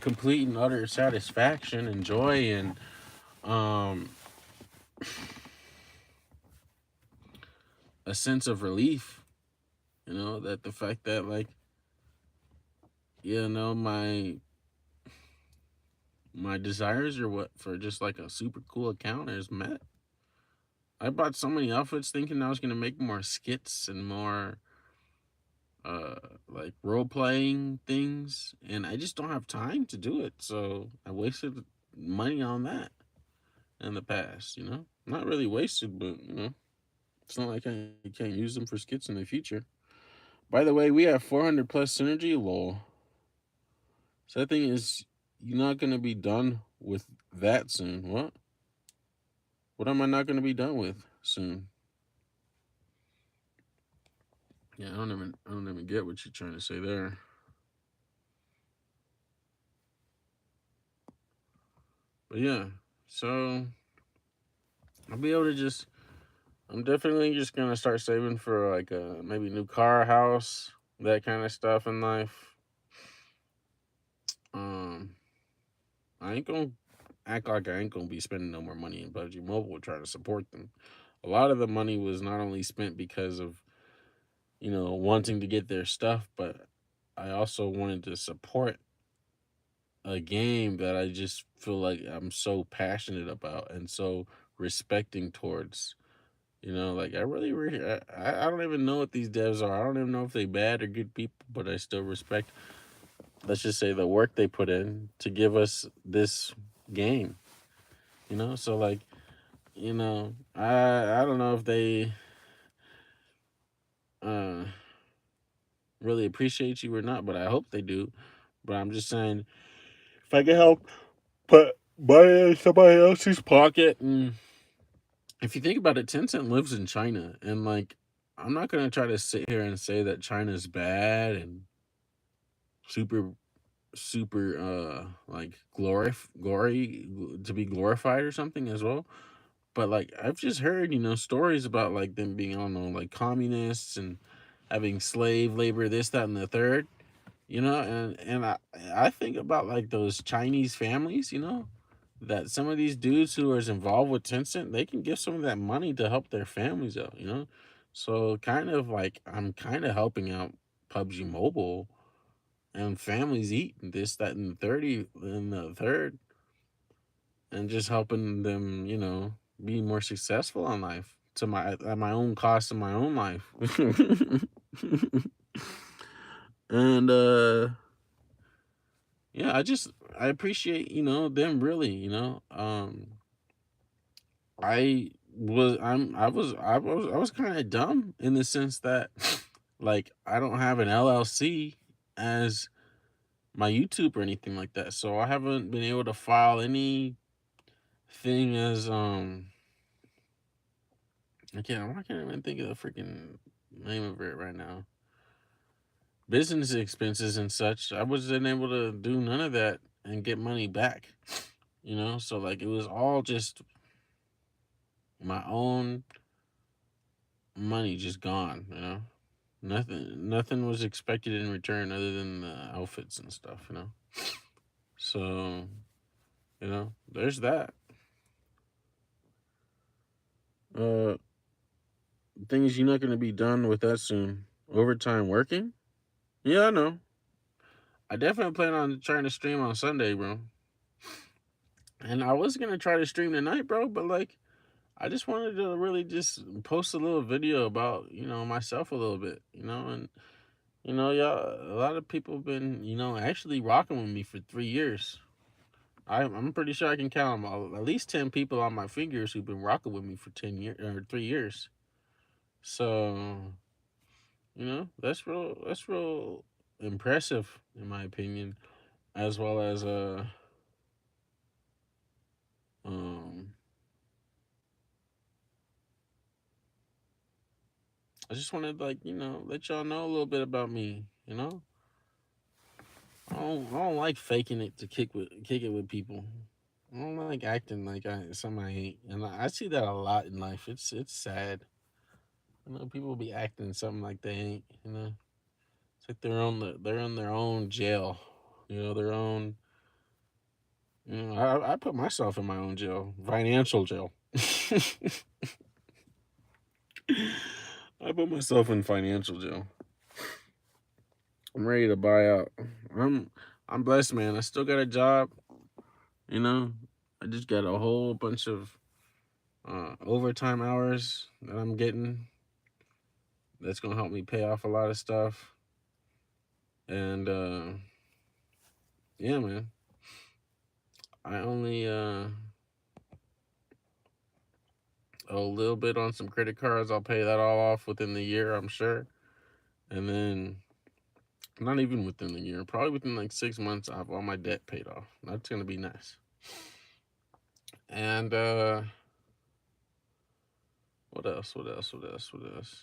complete and utter satisfaction and joy and um a sense of relief, you know, that the fact that like, you know, my desires are what for just like a super cool account is met. I bought so many outfits thinking I was gonna make more skits and more uh like role playing things, and I just don't have time to do it. So I wasted money on that in the past, you know? Not really wasted, but you know, it's not like I can't use them for skits in the future. By the way, we have 400 plus synergy. Lol. So that thing is, you're not gonna be done with that soon. What? What am I not gonna be done with soon? Yeah, I don't even get what you're trying to say there. But yeah, so I'll be able to just. I'm definitely just gonna start saving for like a maybe new car, house, that kind of stuff in life. Um, I ain't gonna act like I ain't gonna be spending no more money in PUBG Mobile trying to support them. A lot of the money was not only spent because of, you know, wanting to get their stuff, but I also wanted to support a game that I just feel like I'm so passionate about and so respecting towards. You know, like I don't even know what these devs are. I don't even know if they bad or good people, but I still respect. Let's just say the work they put in to give us this game. You know, so like, you know, I don't know if they uh really appreciate you or not, but I hope they do. But I'm just saying, if I can help put money in somebody else's pocket, and if you think about it, Tencent lives in China, and like, I'm not gonna try to sit here and say that China's bad and super super like glory to be glorified or something as well. But like, I've just heard, you know, stories about like them being, I don't know, like communists and having slave labor, this, that, and the third. You know, and I think about like those Chinese families, you know, that some of these dudes who are involved with Tencent, they can give some of that money to help their families out, you know. So kind of like I'm kind of helping out PUBG Mobile and families eat this, that, and the 30 and the third, and just helping them, you know, be more successful in life to my at my own cost in my own life. And yeah, I appreciate, you know, them really, you know. I was kind of dumb in the sense that like I don't have an LLC as my YouTube or anything like that. So I haven't been able to file anything thing as I can't even think of the freaking name of it right now. Business expenses and such. I wasn't able to do none of that and get money back. So like it was all just my own money just gone. Nothing was expected in return other than the outfits and stuff. So, there's that. Uh thing is you're not gonna be done with that soon. Overtime working? Yeah, I know. I definitely plan on trying to stream on Sunday, bro. And I was gonna try to stream tonight, bro, but like I just wanted to really just post a little video about, myself a little bit, and y'all, a lot of people have been, actually rocking with me for 3 years. I'm pretty sure I can count them all, at least 10 people on my fingers who've been rocking with me for 10 years or 3 years. So, that's real impressive in my opinion, as well as um I just wanted to, like, let y'all know a little bit about me. I don't like faking it to kick it with people. I don't like acting like something I ain't, and I see that a lot in life. It's sad. People be acting something like they ain't. It's like they're in their own jail. Their own. I put myself in my own jail, financial jail. I put myself in financial jail. I'm ready to buy out. I'm I'm blessed, man. I still got a job. You know, I just got a whole bunch of overtime hours that I'm getting. That's gonna help me pay off a lot of stuff. And yeah, man. I only owe a little bit on some credit cards. I'll pay that all off within the year, I'm sure. And then not even within the year, probably within like 6 months, I have all my debt paid off. That's gonna be nice. And what else? What else? What else? What else?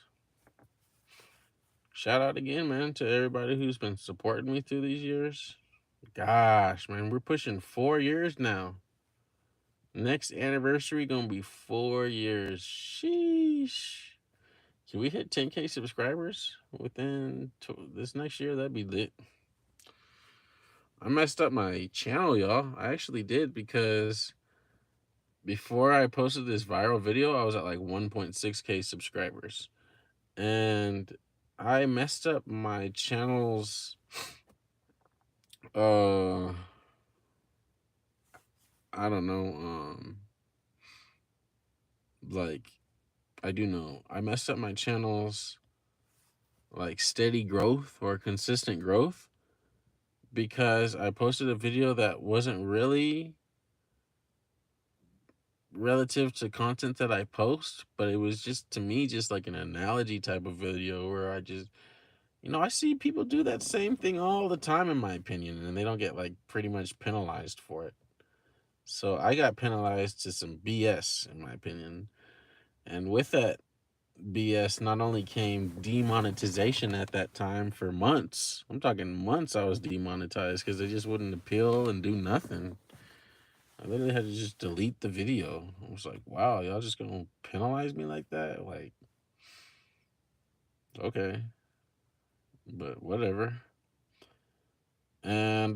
Shout out again, man, to everybody who's been supporting me through these years. Gosh, man, we're pushing 4 years now. Next anniversary gonna be 4 years. Sheesh. Can we hit 10K subscribers within this next year? That'd be lit. I messed up my channel, y'all. I actually did, because before I posted this viral video, I was at like 1.6K subscribers. And I messed up my channel's uh I don't know, like I do know. I messed up my channel's like steady growth or consistent growth, because I posted a video that wasn't really relative to content that I post, but it was just, to me, just like an analogy type of video where I just, I see people do that same thing all the time, in my opinion, and they don't get like pretty much penalized for it. So I got penalized to some BS, in my opinion. And with that BS, not only came demonetization at that time for months. I'm talking months I was demonetized because they just wouldn't appeal and do nothing. I literally had to just delete the video. I was like, wow, y'all just gonna penalize me like that? Like, okay, but whatever. And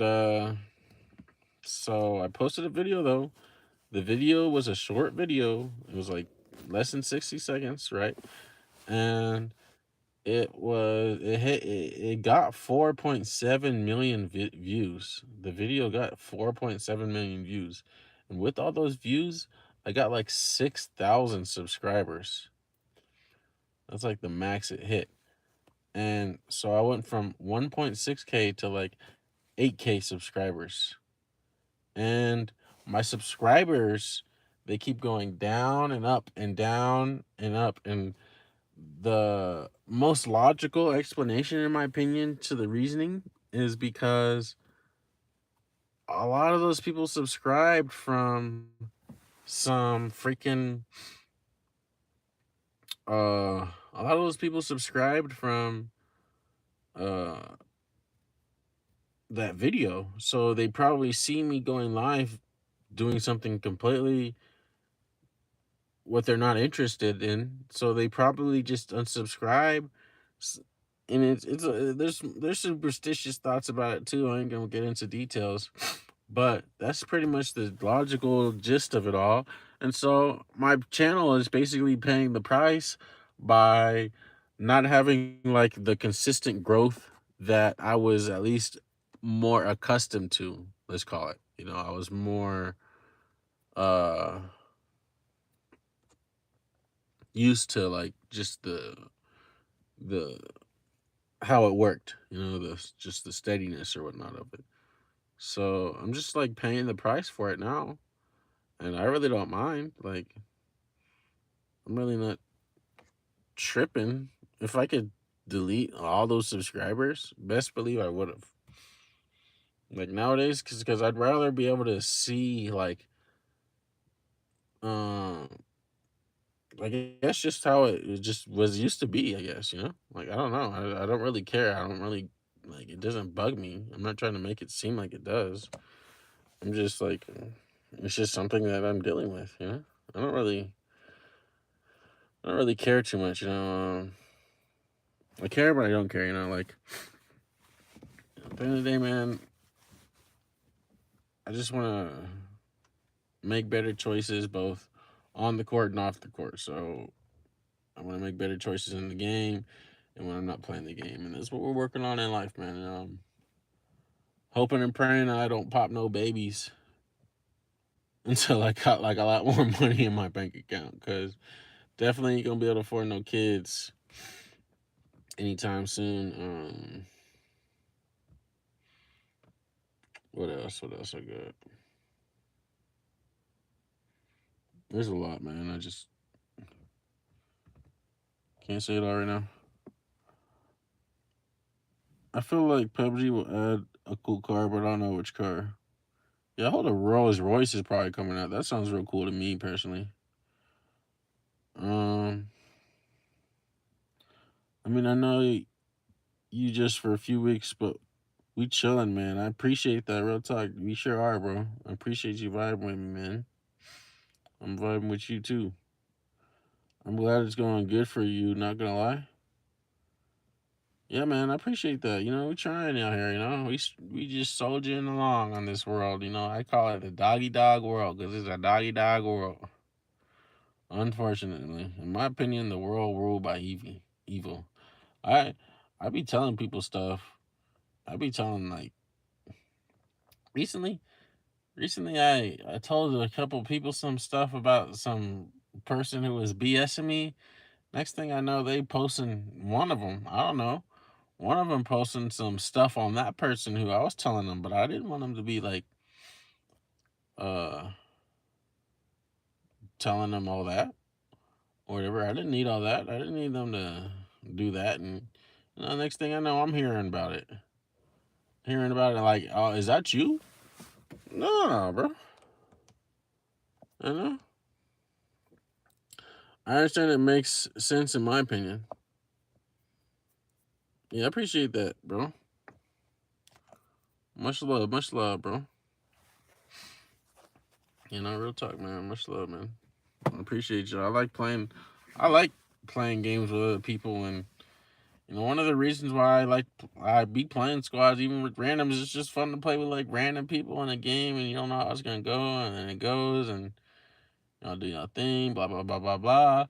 so I posted a video though. The video was a short video. It was like less than 60 seconds, right? And it got 4.7 million views. The video got 4.7 million views. And with all those views, I got like 6,000 subscribers. That's like the max it hit. And so I went from 1.6K to like 8K subscribers. And my subscribers, they keep going down and up and down and up. And the most logical explanation, in my opinion, to the reasoning is because a lot of those people subscribed from some freaking a lot of those people subscribed from uh that video. So they probably see me going live doing something completely what they're not interested in. So they probably just unsubscribe. S- And there's superstitious thoughts about it too. I ain't gonna get into details, but that's pretty much the logical gist of it all. And so my channel is basically paying the price by not having like the consistent growth that I was at least more accustomed to, let's call it. I was more uh used to like just the how it worked, just the steadiness or whatnot of it. So I'm just like paying the price for it now, and I really don't mind. Like I'm really not tripping. If I could delete all those subscribers, best believe I would have. Like nowadays, because I'd rather be able to see um like that's just how it just was used to be. I guess like I don't know. I don't really care. I don't really like it. Doesn't bug me. I'm not trying to make it seem like it does. I'm just like it's just something that I'm dealing with. I don't really I don't really care too much. I care, but I don't care. Like at the end of the day, man, I just want to make better choices both on the court and off the court. So I want to make better choices in the game and when I'm not playing the game, and that's what we're working on in life, man. And, hoping and praying I don't pop no babies until I got like a lot more money in my bank account, because definitely ain't gonna be able to afford no kids anytime soon. What else? What else I got? There's a lot, man. I just can't say it all right now. I feel like PUBG will add a cool car, but I don't know which car. Yeah, I hold a Rolls Royce is probably coming out. That sounds real cool to me personally. Um, I mean, I know you just for a few weeks, but we chilling, man. I appreciate that. Real talk. We sure are, bro. I appreciate you vibing with me, man. I'm vibing with you too. I'm glad it's going good for you. Not gonna lie. Yeah, man. I appreciate that. We trying out here. We just soldiering along on this world. I call it the doggy dog world because it's a doggy dog world. Unfortunately, in my opinion, the world ruled by evil. Evil. I I be telling people stuff. I be telling like recently. Recently, I told a couple people some stuff about some person who was BSing me. Next thing I know, they posting one of them. I don't know. One of them posting some stuff on that person who I was telling them, but I didn't want them to be like uh telling them all that or whatever. I didn't need all that. I didn't need them to do that. And next thing I know, I'm hearing about it. Hearing about it like, oh, is that you? No, bro. I know. I understand it makes sense in my opinion. Yeah, I appreciate that, bro. Much love, bro. Real talk, man. Much love, man. I appreciate you. I like playing games with other people, and one of the reasons why I be playing squads even with randoms. It's just fun to play with like random people in a game, and you don't know how it's gonna go, and then it goes, and do your thing, blah blah blah blah blah.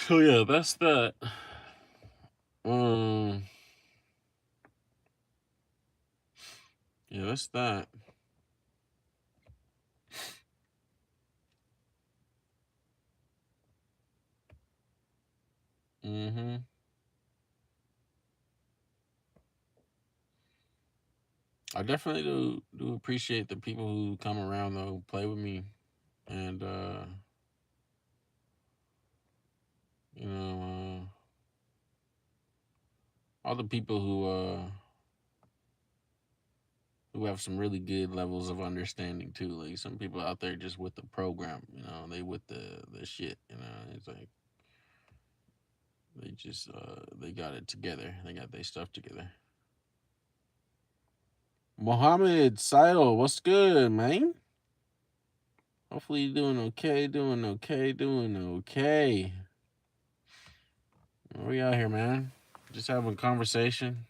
So yeah, that's that. Um, yeah, that's that. Mm-hmm. I definitely do appreciate the people who come around though, play with me, and you know, all the people who who have some really good levels of understanding too. Like some people out there just with the program, they with the shit. It's like they got it together. They got their stuff together. Mohammed Seidel, what's good, man? Hopefully you're doing okay, doing okay, doing okay. We out here, man. Just having a conversation.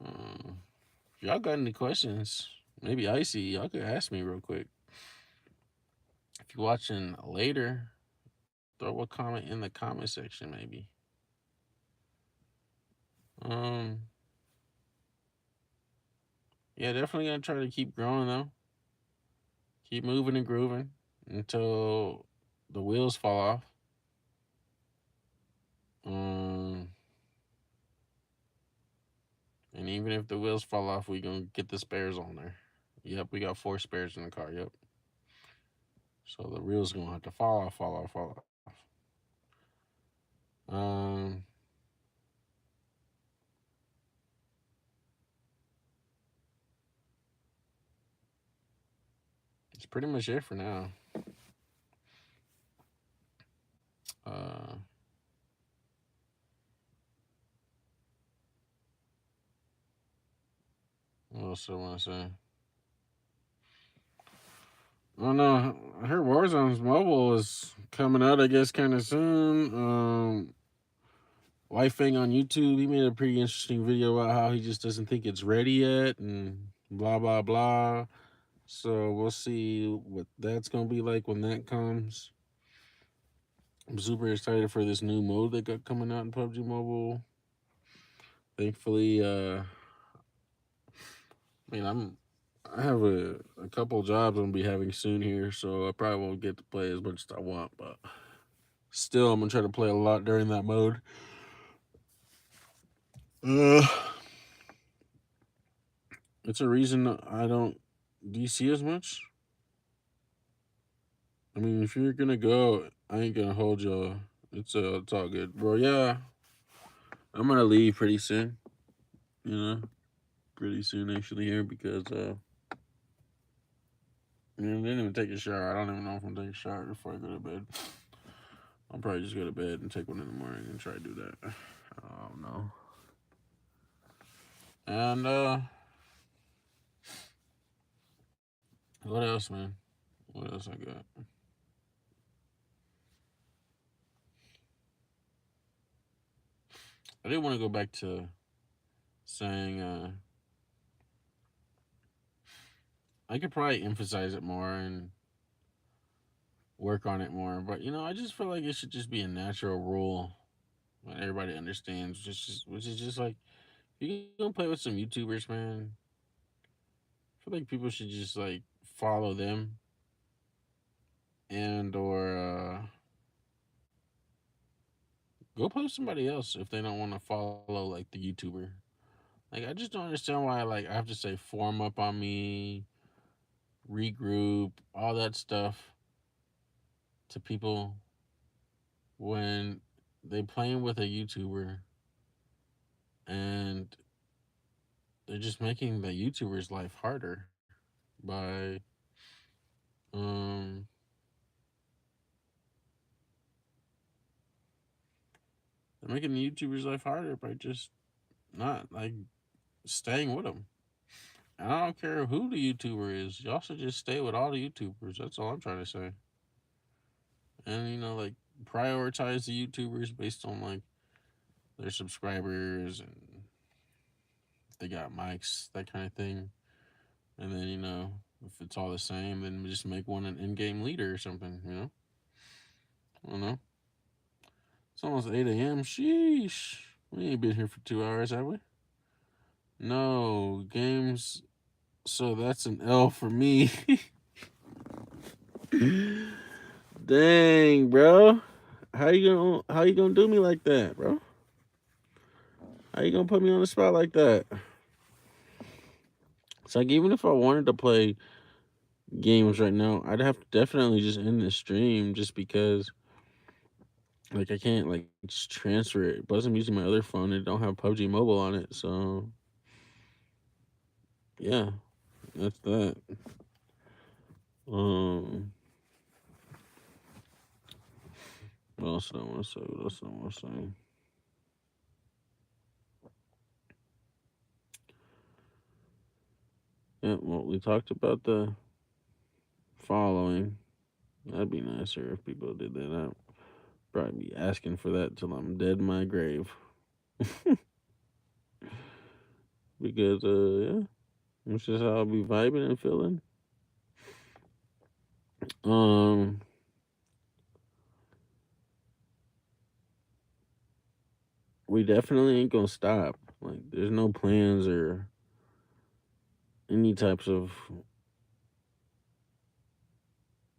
Uh, if y'all got any questions, maybe Icy, y'all could ask me real quick. If you're watching later, throw a comment in the comment section, maybe. Um, yeah, definitely gonna try to keep growing though. Keep moving and grooving until the wheels fall off. Um, and even if the wheels fall off, we gonna get the spares on there. Yep, we got 4 spares in the car. Yep. So the wheels gonna have to fall off, fall off, fall off. Um, it's pretty much it for now. Uh, what else I want to say? I don't know. I heard Warzone's mobile is coming out, I guess, kind of soon. Wifing on YouTube, he made a pretty interesting video about how he just doesn't think it's ready yet and blah, blah, blah. So we'll see what that's going to be like when that comes. I'm super excited for this new mode that got coming out in PUBG Mobile. Thankfully, I have a couple jobs I'm gonna be having soon here, so I probably won't get to play as much as I want, but still, I'm gonna try to play a lot during that mode. Uh, it's a reason I don't DC as much. I mean, if you're gonna go, I ain't gonna hold y'all. It's all good, bro. Yeah, I'm gonna leave pretty soon. You know, pretty soon actually here because I didn't even take a shower. I don't even know if I'm gonna take a shower before I go to bed. I'll probably just go to bed and take one in the morning and try to do that. I don't know. And what else, man? What else I got? I did want to go back to saying I could probably emphasize it more and work on it more, but I just feel like it should just be a natural rule that everybody understands, which is just like if you gonna play with some YouTubers, man. I feel like people should just like follow them and or go play with somebody else if they don't want to follow like the YouTuber. Like I just don't understand why like I have to say form up on me, regroup, all that stuff to people when they playing with a YouTuber and they're just making the YouTuber's life harder by um they're making the YouTuber's life harder by just not like staying with them. And I don't care who the YouTuber is. Y'all should just stay with all the YouTubers. That's all I'm trying to say. And like prioritize the YouTubers based on like their subscribers and if they got mics, that kind of thing. And then if it's all the same, then just make one an in-game leader or something. I don't know. It's almost 8 a.m. Sheesh. We ain't been here for 2 hours, have we? No games. So that's an L for me. Dang, bro. How you gonna do me like that, bro? How you gonna put me on the spot like that? It's like even if I wanted to play games right now, I'd have to definitely just end the stream just because like I can't like just transfer it. Plus I'm using my other phone and it don't have PUBG Mobile on it, so yeah, that's that. Um, what else did I want to say? What else did I want to say? Yeah, well, we talked about the following. That'd be nicer if people did that. I'd probably be asking for that till I'm dead in my grave. Because, yeah, that's just how I'll be vibing and feeling. Um, we definitely ain't gonna stop. Like, there's no plans or any types of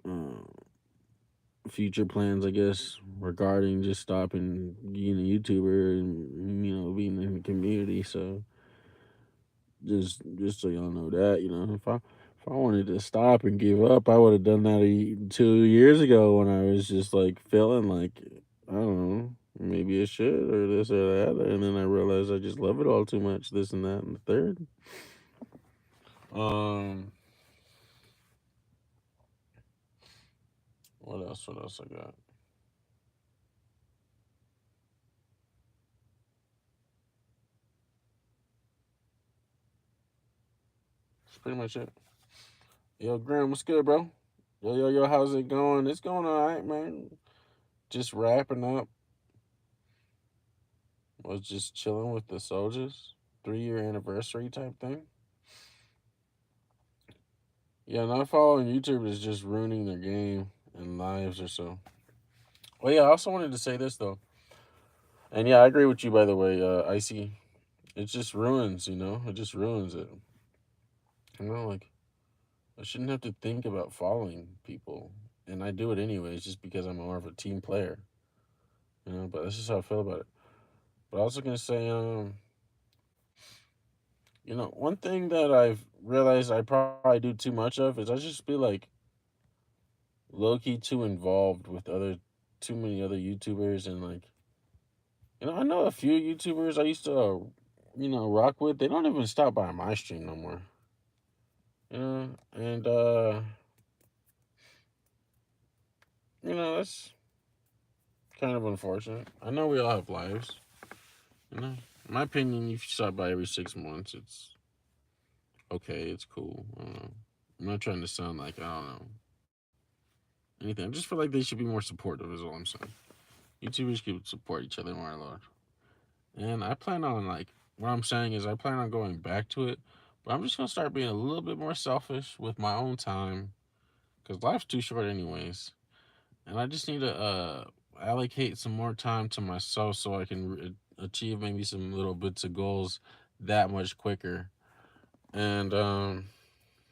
uh, future plans, I guess, regarding just stopping being a YouTuber and being in the community. So just so y'all know that, if I wanted to stop and give up, I would have done that 2 years ago when I was just like feeling like I don't know, maybe I should or this or that, and then I realized I just love it all too much, this and that and the third. Um, what else? What else I got? That's pretty much it. Yo, Graham, what's good, bro? Yo, how's it going? It's going all right, man. Just wrapping up. Was just chilling with the soldiers. 3 year anniversary type thing. Yeah, not following YouTube is just ruining their game and lives or so. Well, yeah, I also wanted to say this though, and yeah, I agree with you by the way, Icy. It just ruins, it just ruins it. Like I shouldn't have to think about following people, and I do it anyways, just because I'm more of a team player, But that's just how I feel about it. But I was also gonna say, one thing that I've realized I probably do too much of is I just be like low key too involved with too many other YouTubers and like I know a few YouTubers I used to rock with. They don't even stop by my stream no more. And that's kind of unfortunate. I know we all have lives. In my opinion, if you stop by every 6 months, it's okay. It's cool. I'm not trying to sound like I don't know anything. I just feel like they should be more supportive. Is all I'm saying. YouTubers could support each other more, Lord. And I plan on like what I'm saying is I plan on going back to it, but I'm just gonna start being a little bit more selfish with my own time because life's too short anyways, and I just need to allocate some more time to myself so I can achieve maybe some little bits of goals that much quicker. And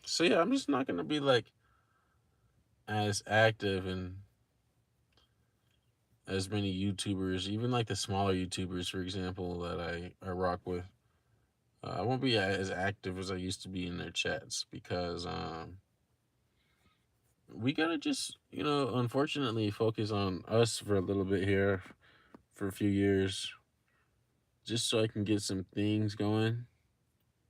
so yeah, I'm just not gonna be like as active and as many YouTubers, even like the smaller YouTubers, for example, that I rock with. I won't be as active as I used to be in their chats because we gotta just, unfortunately focus on us for a little bit here for a few years, just so I can get some things going.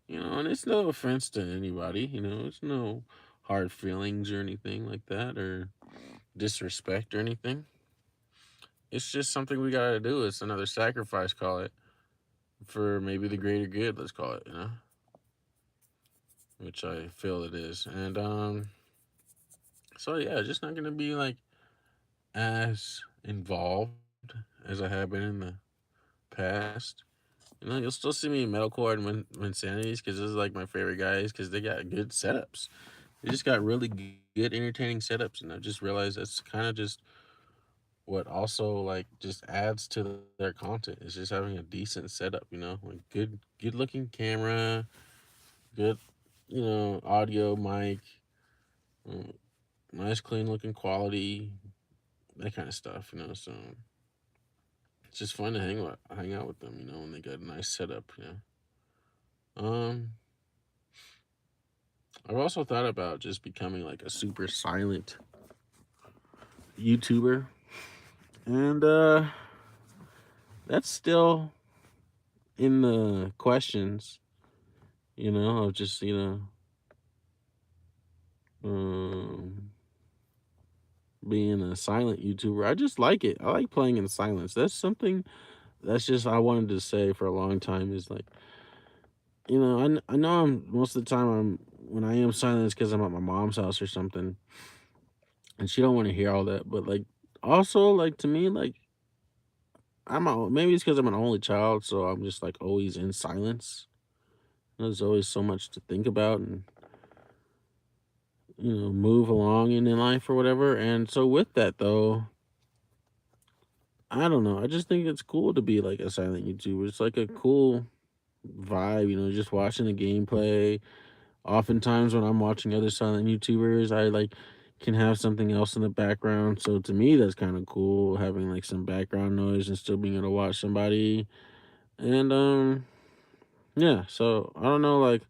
And it's no offense to anybody, it's no hard feelings or anything like that or disrespect or anything. It's just something we gotta do. It's another sacrifice, call it, for maybe the greater good, let's call it, which I feel it is. And so yeah, just not gonna be like as involved as I have been in the past. You'll still see me in metalcore and Winsanities because this is like my favorite guys because they got good setups. They just got really good, entertaining setups, and I just realized that's kind of just what also like just adds to their content. Is just having a decent setup, like good looking camera, good, audio mic, uh, nice clean looking quality, that kind of stuff, So it's just fun to hang out with them, when they got a. Um, I've also thought about just becoming like a super silent YouTuber, and that's still in the questions. of just, um, being a silent YouTuber. I just like it. I like playing in silence. That's something that's just I wanted to say for a long time is like, I know I'm most of the time when I am silent it's because I'm at my mom's house or something and she don't want to hear all that. But like also like to me, like maybe it's because I'm an only child, so I'm just like always in silence. There's always so much to think about and move along in life or whatever. And so with that though, I don't know. I just think it's cool to be like a silent YouTuber. It's like a cool vibe, just watching the gameplay. Oftentimes when I'm watching other silent YouTubers, I like can have something else in the background. So to me that's kind of cool having like some background noise and still being able to watch somebody. And yeah, so I don't know like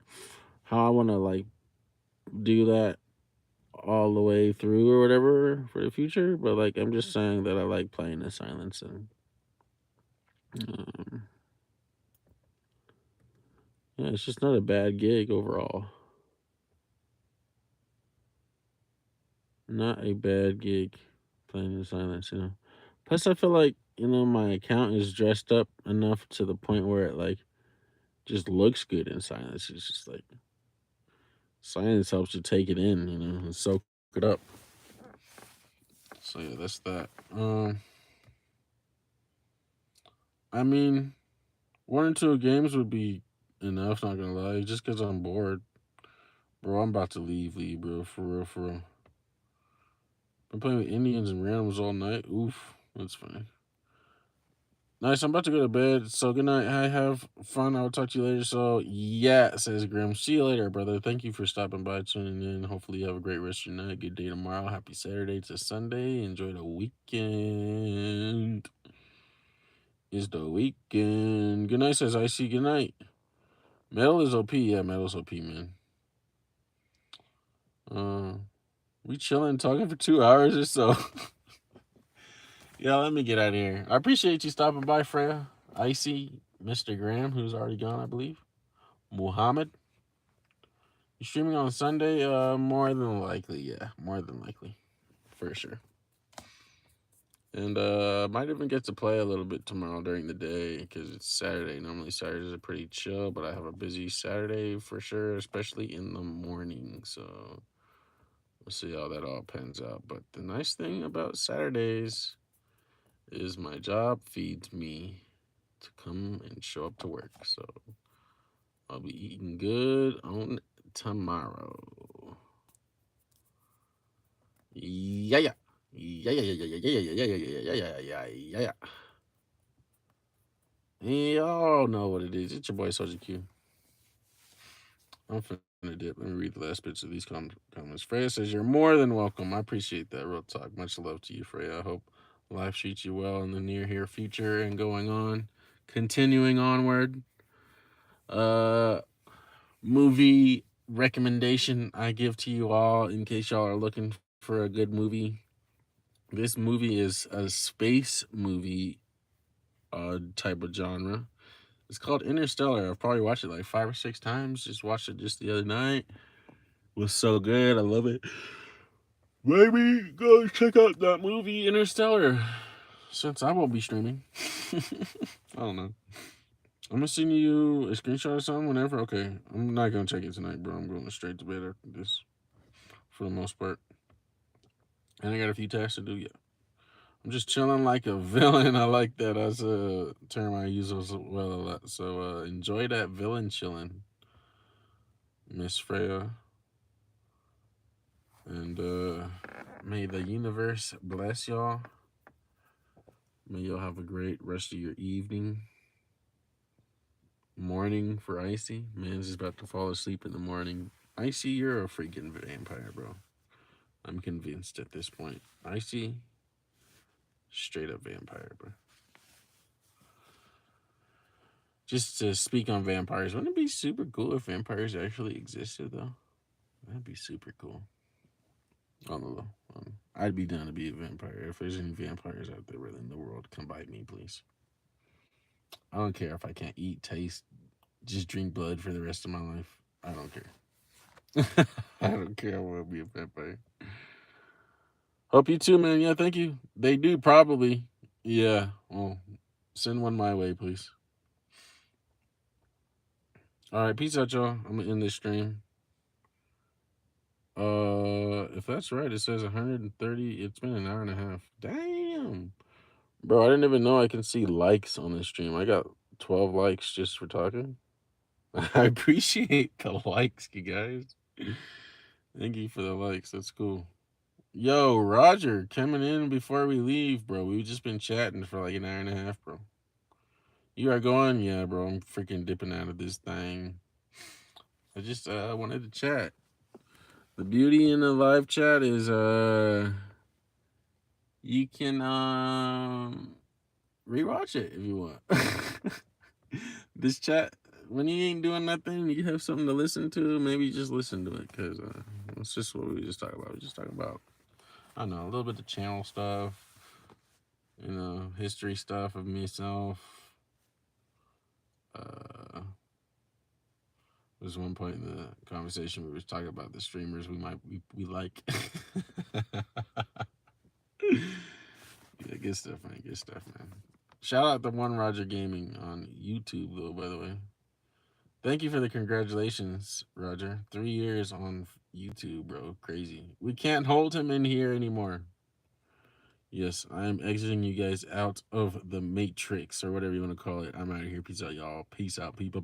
how I want to like do that all the way through or whatever for the future, but like I'm just saying that I like playing in silence and um, yeah, it's just not a bad gig overall. Not a bad gig playing in silence. Plus, I feel like my account is dressed up enough to the point where it like just looks good in silence. It's just like silence helps you take it in, and soak it up. So yeah, that's that. I mean, 1 or 2 games would be enough. Not gonna lie, just because I'm bored, bro. I'm about to leave, bro. For real, for real. Been playing with Indians and randoms all night. Oof, that's funny. Nice. I'm about to go to bed. So good night. I have fun. I'll talk to you later. So yeah, says Grim. See you later, brother. Thank you for stopping by, tuning in. Hopefully you have a great rest of your night. Good day tomorrow. Happy Saturday to Sunday. Enjoy the weekend. It's the weekend. Good night, says Icy. Good night. Metal is OP. Yeah, Metal's OP, man. Uh, we chilling, talking for 2 hours or so. Yeah, let me get out of here. I appreciate you stopping by, Freya. Icy, Mr. Graham, who's already gone, I believe. Muhammad. You streaming on Sunday? More than likely, yeah. More than likely. For sure. And might even get to play a little bit tomorrow during the day because it's Saturday. Normally Saturdays are pretty chill, but I have a busy Saturday for sure, especially in the morning. So we'll see how that all pans out. But the nice thing about Saturdays is my job feeds me to come and show up to work. So I'll be eating good on tomorrow. Yeah, yeah. Yeah, yeah, yeah, yeah, yeah, yeah, yeah, yeah, yeah, yeah, yeah, yeah, yeah, yeah. Y'all know what it is. It's your boy Soja Q. I'm finna dip. Let me read the last bits of these comments. Freya says, "You're more than welcome." I appreciate that. Real talk. Much love to you, Freya. I hope life treats you well in the near here future and going on. Continuing onward. Uh movie recommendation I give to you all in case y'all are looking for a good movie. This movie is a space movie type of genre. It's called Interstellar. I've probably watched it like 5 or 6 times. Just watched it just the other night. It was so good. I love it. Maybe go check out that movie Interstellar. Since I won't be streaming. I don't know. I'm gonna send you a screenshot or something whenever. Okay. I'm not gonna check it tonight, bro. I'm going straight to bed after this. For the most part. And I got a few tasks to do yet. I'm just chilling like a villain. I like that as a term I use as well a lot. So enjoy that villain chilling, Miss Freya. And may the universe bless y'all. May y'all have a great rest of your evening. Morning for Icy. Man's just about to fall asleep in the morning. Icy, you're a freaking vampire, bro. I'm convinced at this point. Icy, straight up vampire, bro. Just to speak on vampires, wouldn't it be super cool if vampires actually existed, though? That'd be super cool. I don't know. I'd be down to be a vampire. If there's any vampires out there really in the world, come bite me, please. I don't care if I can't eat, taste, just drink blood for the rest of my life. I don't care. I don't care. I want to be a vampire. Hope you too, man. Yeah, thank you. They do probably. Yeah. Well, send one my way, please. All right, peace out, y'all. I'm gonna end this stream. If that's right, it says 130. It's been an hour and a half. Damn, bro. I didn't even know I can see likes on this stream. I got 12 likes just for talking. I appreciate the likes, you guys. Thank you for the likes. That's cool. Yo, Roger, coming in before we leave, bro. We've just been chatting for like an hour and a half, bro. You are going? Yeah, bro. I'm freaking dipping out of this thing. I just wanted to chat. The beauty in the live chat is you can rewatch it if you want. This chat, when you ain't doing nothing, you have something to listen to, maybe just listen to it, because it's just what we just talk about. We just talk about, I don't know, a little bit of channel stuff, history stuff of myself. There's one point in the conversation we were talking about the streamers we like. Yeah, good stuff, man. Good stuff, man. Shout out to One Roger Gaming on YouTube, though, by the way. Thank you for the congratulations, Roger. 3 years on YouTube, bro. Crazy. We can't hold him in here anymore. Yes, I am exiting you guys out of the Matrix, or whatever you want to call it. I'm out of here. Peace out, y'all. Peace out, people.